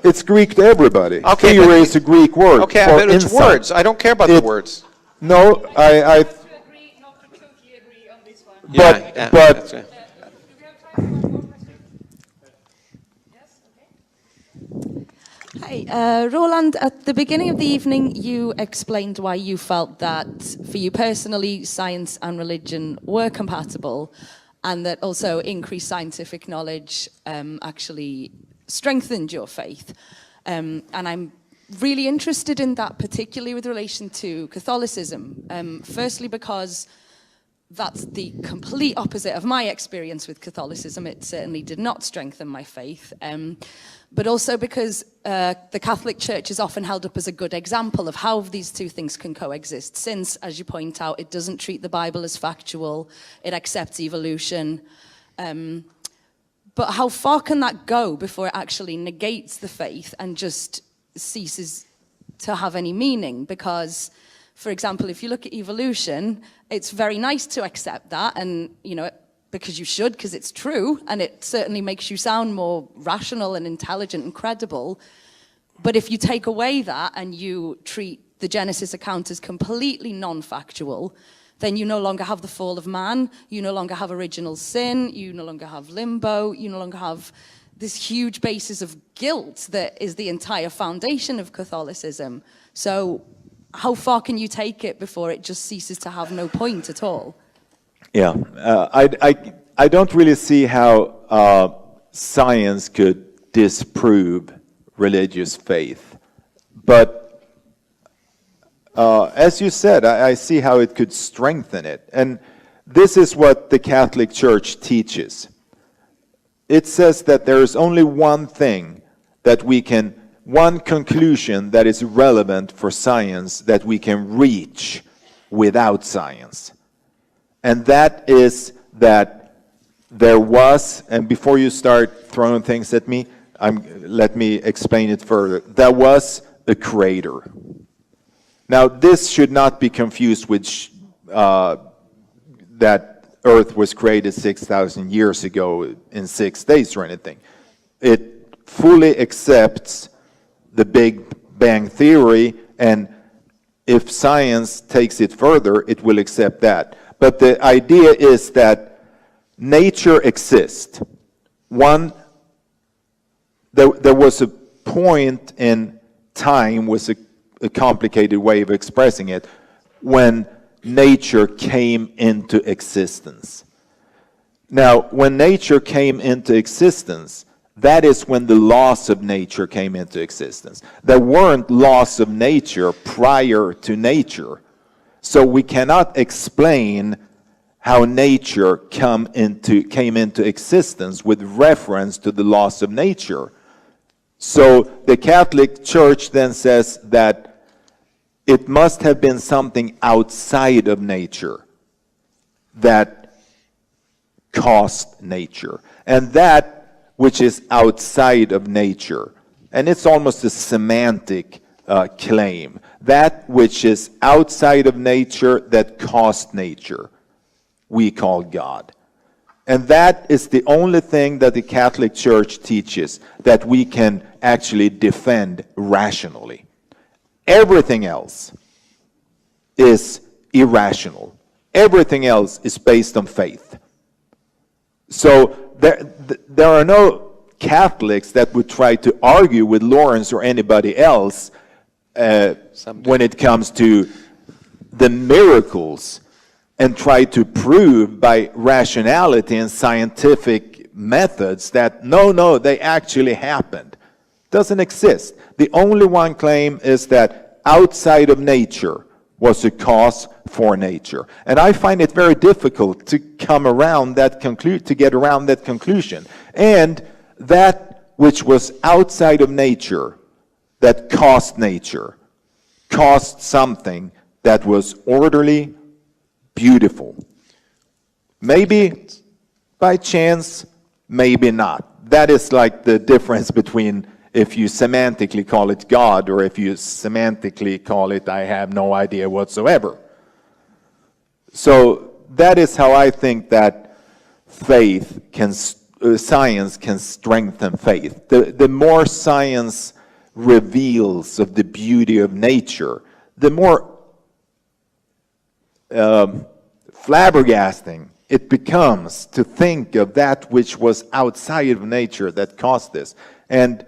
It's Greek to everybody. Okay, theory is a Greek word. Okay, for but it's insight. words. I don't care about the words. No, I To agree, not to totally agree on this one. Yeah, but that's it. Do we have time for one more question? Yes, okay. Hi, Roland, at the beginning of the evening, you explained why you felt that, for you personally, science and religion were compatible, and that also increased scientific knowledge actually strengthened your faith. And I'm really interested in that, particularly with relation to Catholicism. Firstly, because that's the complete opposite of my experience with Catholicism. It certainly did not strengthen my faith. But also because the Catholic Church is often held up as a good example of how these two things can coexist, since, as you point out, it doesn't treat the Bible as factual, it accepts evolution. But how far can that go before it actually negates the faith and just ceases to have any meaning? Because, for example, if you look at evolution, it's very nice to accept that, and, you know, because you should, because it's true, and it certainly makes you sound more rational and intelligent and credible. But if you take away that and you treat the Genesis account as completely non-factual, then you no longer have the fall of man, you no longer have original sin, you no longer have limbo, you no longer have this huge basis of guilt that is the entire foundation of Catholicism. So how far can you take it before it just ceases to have no point at all? yeah, I don't really see how science could disprove religious faith. But as you said, I see how it could strengthen it. And this is what the Catholic Church teaches. It says that there is only one thing that one conclusion that is relevant for science that we can reach without science. And that is that there was, and before you start throwing things at me, let me explain it further. There was a creator. Now, this should not be confused with that Earth was created 6,000 years ago in 6 days or anything. It fully accepts the Big Bang Theory, and if science takes it further, it will accept that. But the idea is that nature exists. There was a point in time, was a complicated way of expressing it, when nature came into existence. Now, when nature came into existence, that is when the laws of nature came into existence. There weren't laws of nature prior to nature. So we cannot explain how nature came into existence with reference to the laws of nature. So the Catholic Church then says that it must have been something outside of nature that caused nature. And that which is outside of nature, and it's almost a semantic claim, that which is outside of nature that caused nature, we call God. And that is the only thing that the Catholic Church teaches that we can actually defend rationally. Everything else is irrational. Everything else is based on faith. So there are no Catholics that would try to argue with Lawrence or anybody else when it comes to the miracles and try to prove by rationality and scientific methods that no, they actually happened. Doesn't exist. The only one claim is that outside of nature was a cause for nature. And I find it very difficult to come around that to get around that conclusion. And that which was outside of nature, that caused nature, caused something that was orderly, beautiful. Maybe by chance, maybe not. That is like the difference between if you semantically call it God or if you semantically call it I have no idea whatsoever. So that is how I think that science can strengthen faith. The more science reveals of the beauty of nature, the more flabbergasting it becomes to think of that which was outside of nature that caused this. And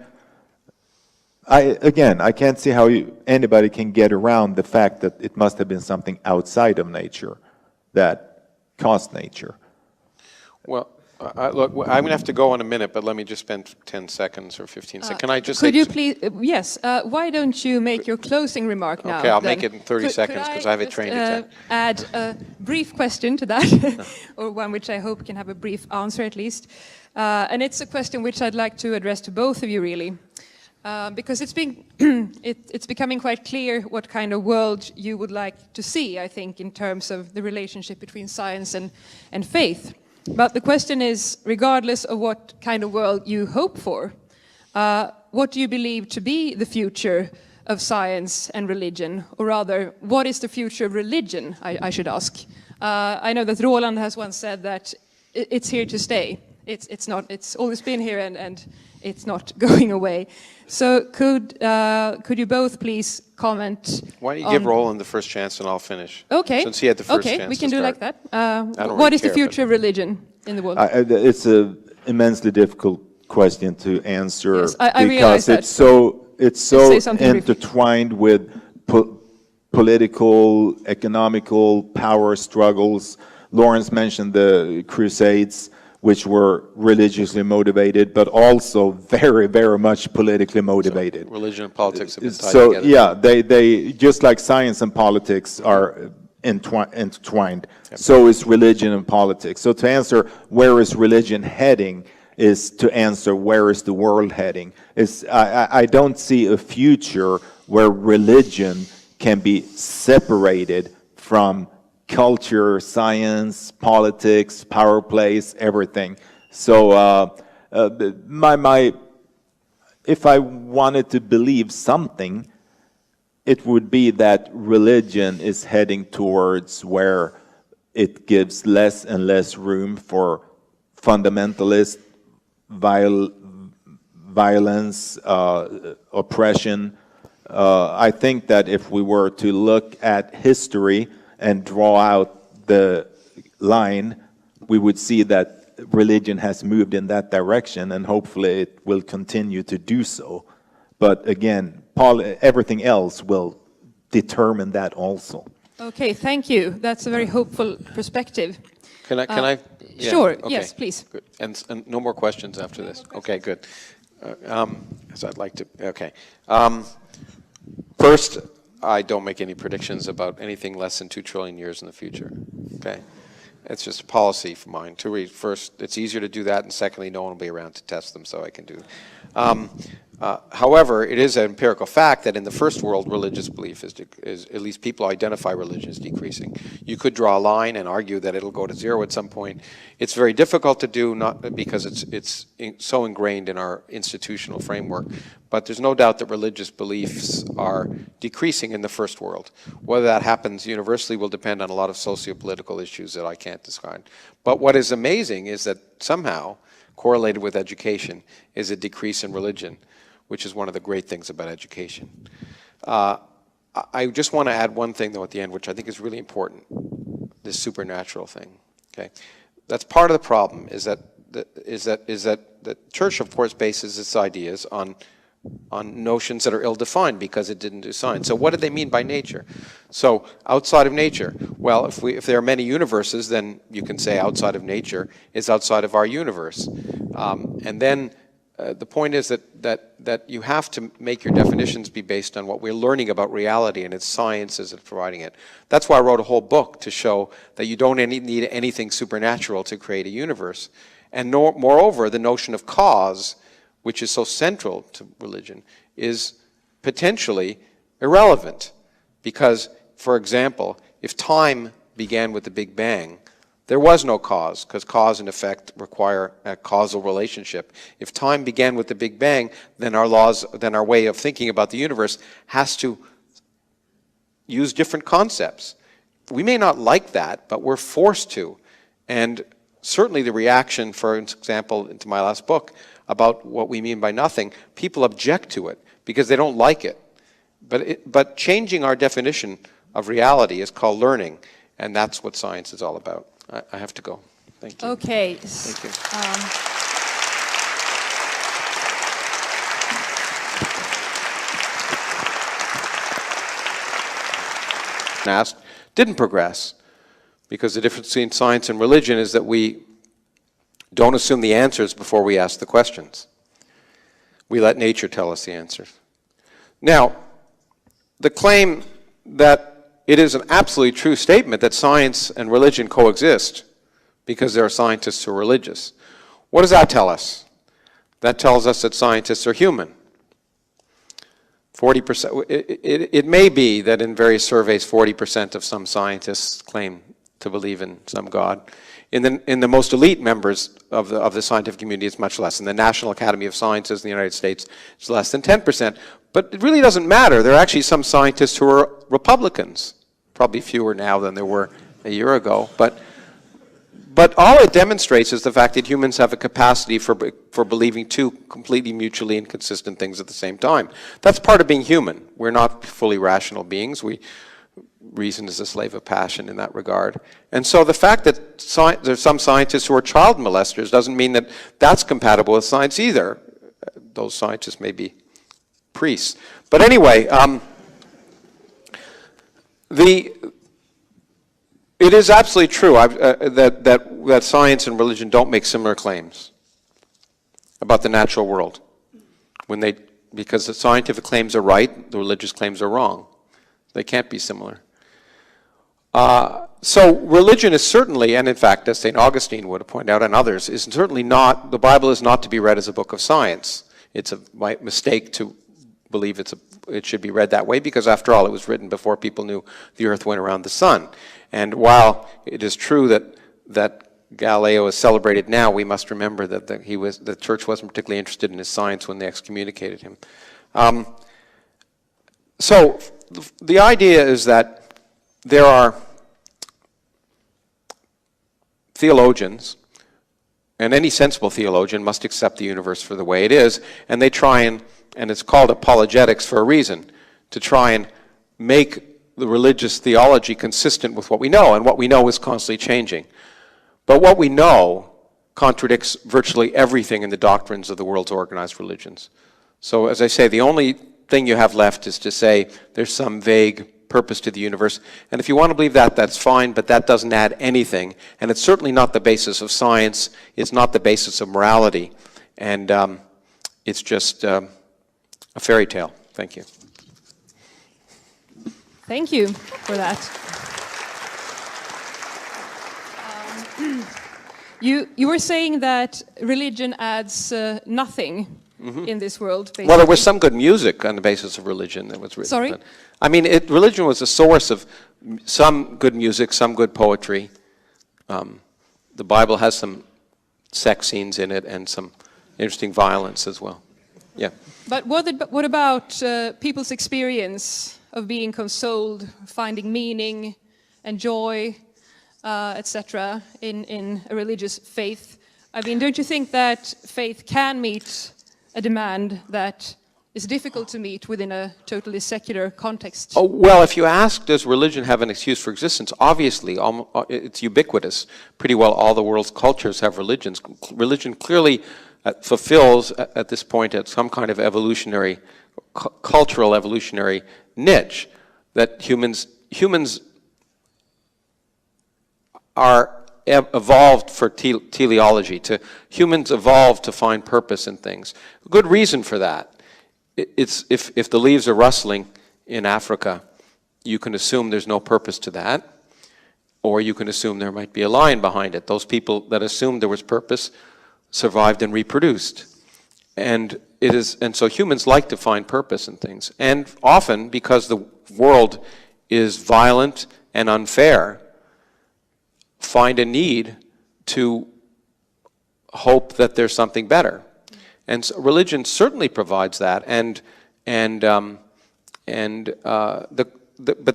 I can't see how anybody can get around the fact that it must have been something outside of nature that caused nature. Well, look, I'm going to have to go in a minute, but let me just spend 10 seconds or 15 seconds. Can I just Could you please, yes, why don't you make your closing remark now? Okay, I'll then? make it in 30 seconds because I have a train to take. Add a brief question to that, or one which I hope can have a brief answer at least. And it's a question which I'd like to address to both of you, really. Because it's becoming quite clear what kind of world you would like to see, I think, in terms of the relationship between science and faith. But the question is, regardless of what kind of world you hope for, what do you believe to be the future of science and religion? Or rather, what is the future of religion, I should ask? I know that Roland has once said that it's here to stay. It's always been here and it's not going away. So could you both please comment? Why don't you give Roland the first chance and I'll finish? Okay. Since he had the first chance. Okay, we can to do start. like that. What What is the future of religion in the world? It's an immensely difficult question to answer Yes, I realize because that. it's so Say something briefly. intertwined with political, economical power struggles. Lawrence mentioned the Crusades, which were religiously motivated, but also very, very much politically motivated. So religion and politics have been tied So together. yeah, they just like science and politics are entwined. Yep. So is religion and politics. So to answer where is religion heading is to answer where is the world heading. I don't see a future where religion can be separated from culture, science, politics, power plays, everything. So if I wanted to believe something, it would be that religion is heading towards where it gives less and less room for fundamentalist violence, oppression. I think that if we were to look at history and draw out the line, we would see that religion has moved in that direction, and hopefully it will continue to do so. But again, everything else will determine that also. Okay, thank you. That's a very hopeful perspective. Can I? Yeah, Sure, okay, yes, please. Good. And no more questions after this. Okay, good. So I'd like to, okay. First, I don't make any predictions about anything less than 2 trillion years in the future, okay? It's just a policy for mine. First, it's easier to do that, and secondly, no one will be around to test them, so I can do. However, it is an empirical fact that in the first world, religious belief is at least people identify religion as decreasing. You could draw a line and argue that it'll go to zero at some point. It's very difficult to do, not because it's so ingrained in our institutional framework, but there's no doubt that religious beliefs are decreasing in the first world. Whether that happens universally will depend on a lot of socio-political issues that I can't describe. But what is amazing is that somehow, correlated with education, is a decrease in religion, which is one of the great things about education. I just want to add one thing, though, at the end, which I think is really important, this supernatural thing. Okay, that's part of the problem. Is that the church, of course, bases its ideas on notions that are ill-defined because it didn't do science. So what did they mean by nature? So outside of nature, well, if there are many universes, then you can say outside of nature is outside of our universe. And then the point is that you have to make your definitions be based on what we're learning about reality, and it's science as it's providing it. That's why I wrote a whole book, to show that you don't need anything supernatural to create a universe. And moreover, the notion of cause, which is so central to religion, is potentially irrelevant. Because, for example, if time began with the Big Bang, there was no cause, because cause and effect require a causal relationship. If time began with the Big Bang, then our way of thinking about the universe has to use different concepts. We may not like that, but we're forced to. And certainly the reaction, for example, into my last book, about what we mean by nothing, people object to it because they don't like it. But changing our definition of reality is called learning, and that's what science is all about. I have to go. Thank you. Okay. Thank you. Asked, didn't progress, because the difference between science and religion is that we don't assume the answers before we ask the questions. We let nature tell us the answers. Now, the claim that it is an absolutely true statement that science and religion coexist because there are scientists who are religious. What does that tell us? That tells us that scientists are human. 40%. It may be that in various surveys, 40% of some scientists claim to believe in some God. In the most elite members of the scientific community, it's much less. In the National Academy of Sciences in the United States, it's less than 10%. But it really doesn't matter. There are actually some scientists who are Republicans. Probably fewer now than there were a year ago. But all it demonstrates is the fact that humans have a capacity for believing two completely mutually inconsistent things at the same time. That's part of being human. We're not fully rational beings. Reason is a slave of passion in that regard. And so the fact that there's some scientists who are child molesters doesn't mean that that's compatible with science either. Those scientists may be priests. But anyway, it is absolutely true that science and religion don't make similar claims about the natural world. Because the scientific claims are right, the religious claims are wrong. They can't be similar. So religion is certainly, and in fact, as St. Augustine would have pointed out, and others, is certainly not, the Bible is not to be read as a book of science. It's a mistake to believe it should be read that way, because after all, it was written before people knew the earth went around the sun. And while it is true that Galileo is celebrated now, we must remember that the church wasn't particularly interested in his science when they excommunicated him. So the idea is that there are theologians, and any sensible theologian must accept the universe for the way it is, and they try and it's called apologetics for a reason, to try and make the religious theology consistent with what we know, and what we know is constantly changing. But what we know contradicts virtually everything in the doctrines of the world's organized religions. So as I say, the only thing you have left is to say there's some vague purpose to the universe. And if you want to believe that, that's fine, but that doesn't add anything. And it's certainly not the basis of science. It's not the basis of morality. And it's just a fairy tale. Thank you. Thank you for that. You were saying that religion adds nothing in this world, basically. Well, there was some good music on the basis of religion that was written. Sorry? But, I mean, religion was a source of some good music, some good poetry. The Bible has some sex scenes in it and some interesting violence as well. Yeah. But what about people's experience of being consoled, finding meaning and joy, etc., in a religious faith? I mean, don't you think that faith can meet a demand that is difficult to meet within a totally secular context? Oh, well, if you ask, does religion have an excuse for existence? Obviously, it's ubiquitous. Pretty well all the world's cultures have religions. Religion clearly fulfills, at this point, some kind of evolutionary, cultural evolutionary niche that humans are evolved for teleology. Humans evolved to find purpose in things. A good reason for that. It's if the leaves are rustling in Africa, you can assume there's no purpose to that, or you can assume there might be a lion behind it. Those people that assumed there was purpose survived and reproduced. And so humans like to find purpose in things. And often, because the world is violent and unfair, find a need to hope that there's something better. And so religion certainly provides that, but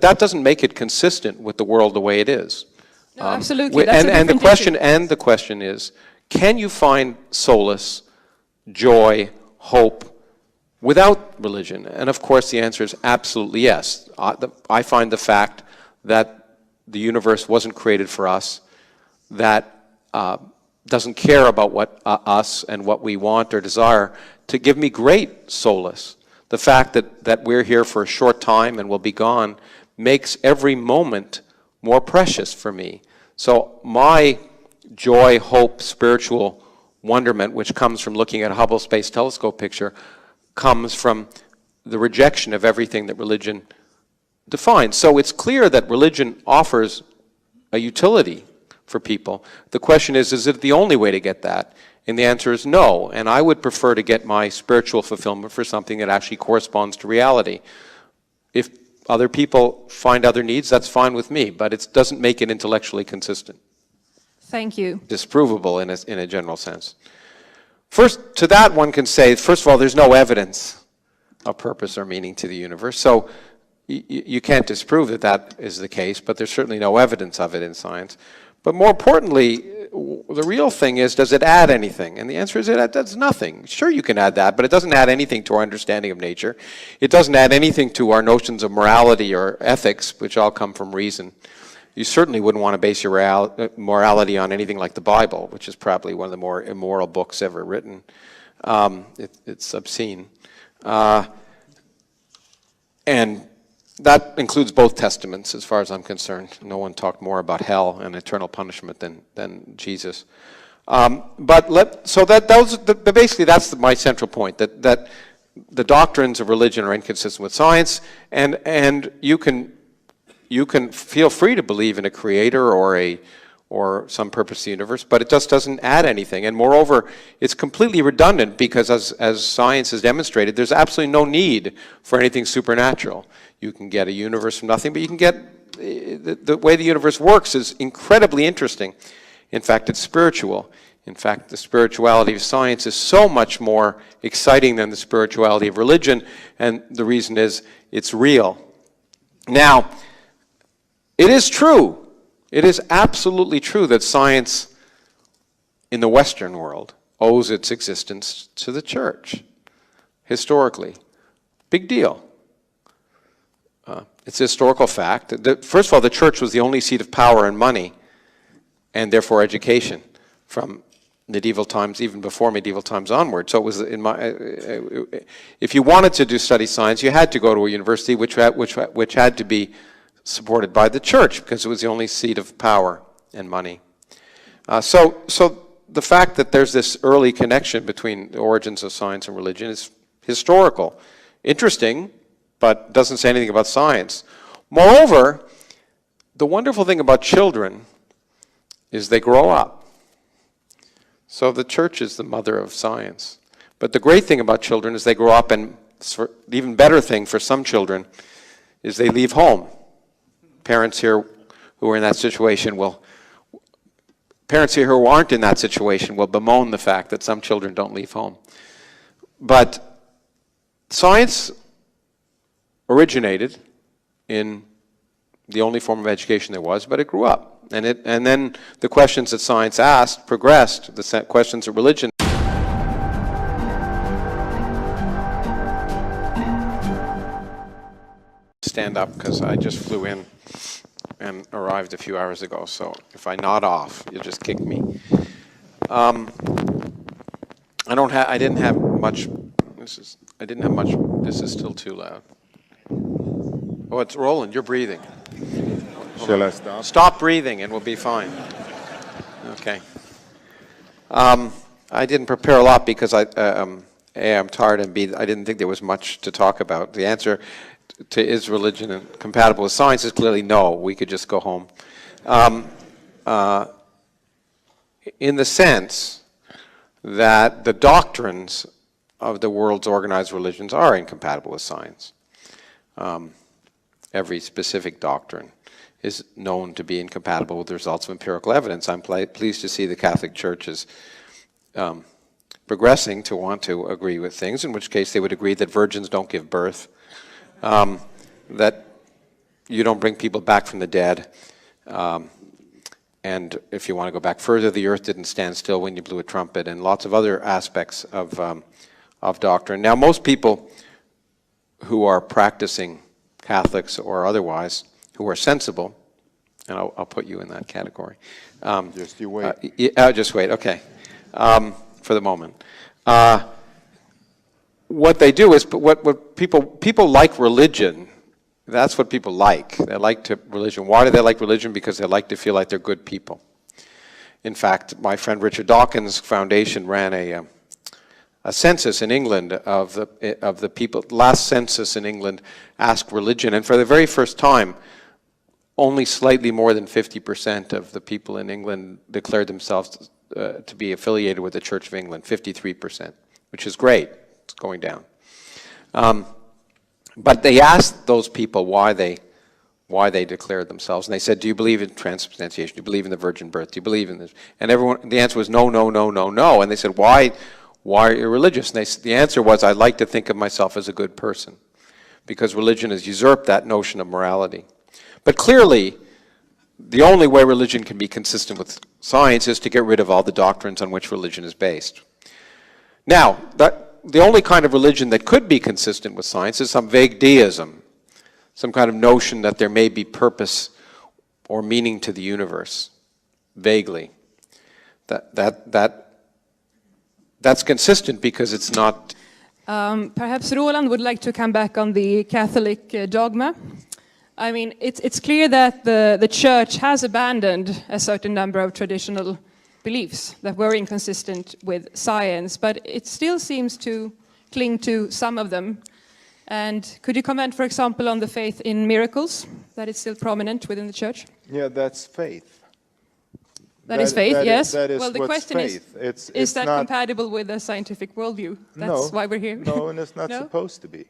that doesn't make it consistent with the world the way it is. No, absolutely. That's The question is, can you find solace, joy, hope without religion? And of course, the answer is absolutely yes. I find the fact that the universe wasn't created for us, that doesn't care about what us and what we want or desire, to give me great solace. The fact that we're here for a short time and will be gone makes every moment more precious for me. So my joy, hope, spiritual wonderment, which comes from looking at a Hubble Space Telescope picture, comes from the rejection of everything that religion defines. So it's clear that religion offers a utility for people. The question is it the only way to get that? And the answer is no. And I would prefer to get my spiritual fulfillment for something that actually corresponds to reality. If other people find other needs, that's fine with me, but it doesn't make it intellectually consistent. Thank you. Disprovable in a general sense. First, to that one can say, first of all, there's no evidence of purpose or meaning to the universe. So you can't disprove that that is the case, but there's certainly no evidence of it in science. But more importantly, the real thing is, does it add anything? And the answer is it adds nothing. Sure, you can add that, but it doesn't add anything to our understanding of nature. It doesn't add anything to our notions of morality or ethics, which all come from reason. You certainly wouldn't want to base your morality on anything like the Bible, which is probably one of the more immoral books ever written. It's obscene. And that includes both testaments, as far as I'm concerned. No one talked more about hell and eternal punishment than Jesus. Basically, that's my central point, that the doctrines of religion are inconsistent with science, and you can feel free to believe in a creator or some purpose of the universe, but it just doesn't add anything. And moreover, it's completely redundant because, as science has demonstrated, there's absolutely no need for anything supernatural. You can get a universe from nothing, but you can get, the way the universe works is incredibly interesting. In fact, it's spiritual. In fact, the spirituality of science is so much more exciting than the spirituality of religion, and the reason is it's real. Now, it is true, it is absolutely true that science in the Western world owes its existence to the church, historically. Big deal. It's a historical fact. First of all, the church was the only seat of power and money, and therefore education, from medieval times, even before medieval times onward. So it was if you wanted to study science, you had to go to a university which had to be supported by the church, because it was the only seat of power and money. So the fact that there's this early connection between the origins of science and religion is historical, interesting, but doesn't say anything about science. Moreover, the wonderful thing about children is they grow up. So the church is the mother of science. But the great thing about children is they grow up, and the even better thing for some children is they leave home. Parents here who are in that situation parents here who aren't in that situation will bemoan the fact that some children don't leave home. But science originated in the only form of education there was, but it grew up. And then the questions that science asked progressed, the questions of religion. Stand up because I just flew in and arrived a few hours ago, so if I nod off, you'll just kick me. I didn't have much. This is still too loud. Oh, it's rolling. You're breathing. Shall I stop? Stop breathing and we'll be fine. Okay. I didn't prepare a lot because A, I'm tired, and B, I didn't think there was much to talk about. The answer to is religion compatible with science is clearly no. We could just go home. In the sense that the doctrines of the world's organized religions are incompatible with science. Every specific doctrine is known to be incompatible with the results of empirical evidence. I'm pleased to see the Catholic Church is progressing to want to agree with things, in which case they would agree that virgins don't give birth, that you don't bring people back from the dead, and if you want to go back further, the earth didn't stand still when you blew a trumpet, and lots of other aspects of doctrine. Now, most people who are practicing Catholics or otherwise, who are sensible, and I'll put you in that category. Just you wait. Just wait, okay, for the moment. What they do is, what people like religion. That's what people like. They like religion. Why do they like religion? Because they like to feel like they're good people. In fact, my friend Richard Dawkins' foundation ran a census in England of the people. Last census in England asked religion, and for the very first time, only slightly more than 50% of the people in England declared themselves to be affiliated with the Church of England. 53%, which is great. It's going down. But they asked those people why they declared themselves, and they said, "Do you believe in transubstantiation? Do you believe in the virgin birth? Do you believe in this?" And the answer was no, no, no, no, no. And they said, "Why are you religious?" And the answer was, "I like to think of myself as a good person," because religion has usurped that notion of morality. But clearly, the only way religion can be consistent with science is to get rid of all the doctrines on which religion is based. Now, the only kind of religion that could be consistent with science is some vague deism, some kind of notion that there may be purpose or meaning to the universe, vaguely. That's consistent because it's not... Perhaps Roland would like to come back on the Catholic dogma. I mean, it's clear that the Church has abandoned a certain number of traditional beliefs that were inconsistent with science, but it still seems to cling to some of them. And could you comment, for example, on the faith in miracles, that it's still prominent within the Church? Yeah, that's faith. That is faith, yes. That is well, the what's question faith. Is that not compatible with a scientific worldview? That's why we're here. No, and it's not No? supposed to be.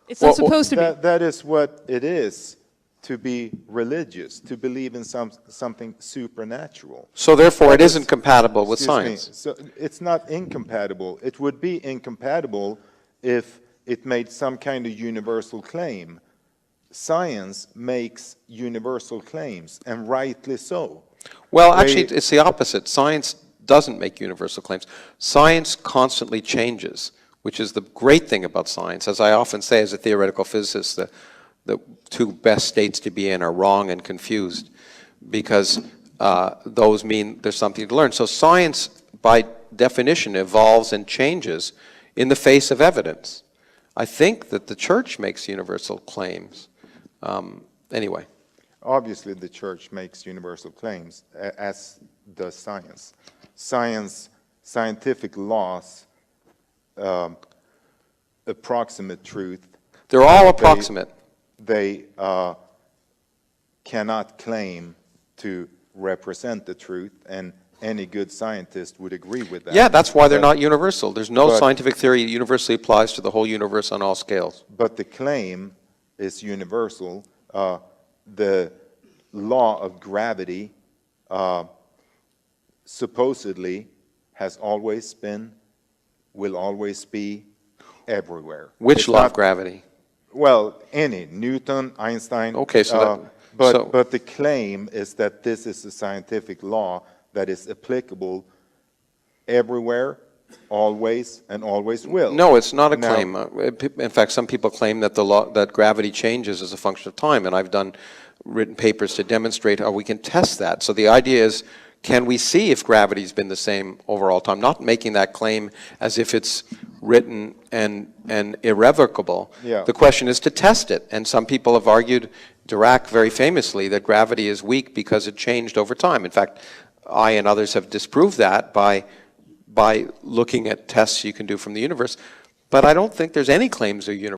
It's not supposed to be. That is what it is to be religious, to believe in something supernatural. So therefore, it isn't compatible with science. So it's not incompatible. It would be incompatible if it made some kind of universal claim. Science makes universal claims, and rightly so. Well, actually, it's the opposite. Science doesn't make universal claims. Science constantly changes, which is the great thing about science. As I often say as a theoretical physicist, the two best states to be in are wrong and confused, because those mean there's something to learn. So science, by definition, evolves and changes in the face of evidence. I think that the Church makes universal claims. Anyway. Obviously, the Church makes universal claims, as does science. Scientific laws, approximate truth. They're all approximate. They cannot claim to represent the truth, and any good scientist would agree with that. Yeah, that's why they're not universal. There's no but- scientific theory that universally applies to the whole universe on all scales. But the claim is universal. The law of gravity supposedly has always been, will always be everywhere. Which It's law not- of gravity? Well, any, Newton, Einstein. Okay, so But the claim is that this is a scientific law that is applicable everywhere, always, and always will. No, it's not a Now- claim. In fact, some people claim that that gravity changes as a function of time, and I've written papers to demonstrate how we can test that. So the idea is, can we see if gravity's been the same over all time? Not making that claim as if it's written and irrevocable. Yeah. The question is to test it, and some people have argued, Dirac very famously, that gravity is weak because it changed over time. In fact, I and others have disproved that by looking at tests you can do from the universe. But I don't think there's any claims of universe.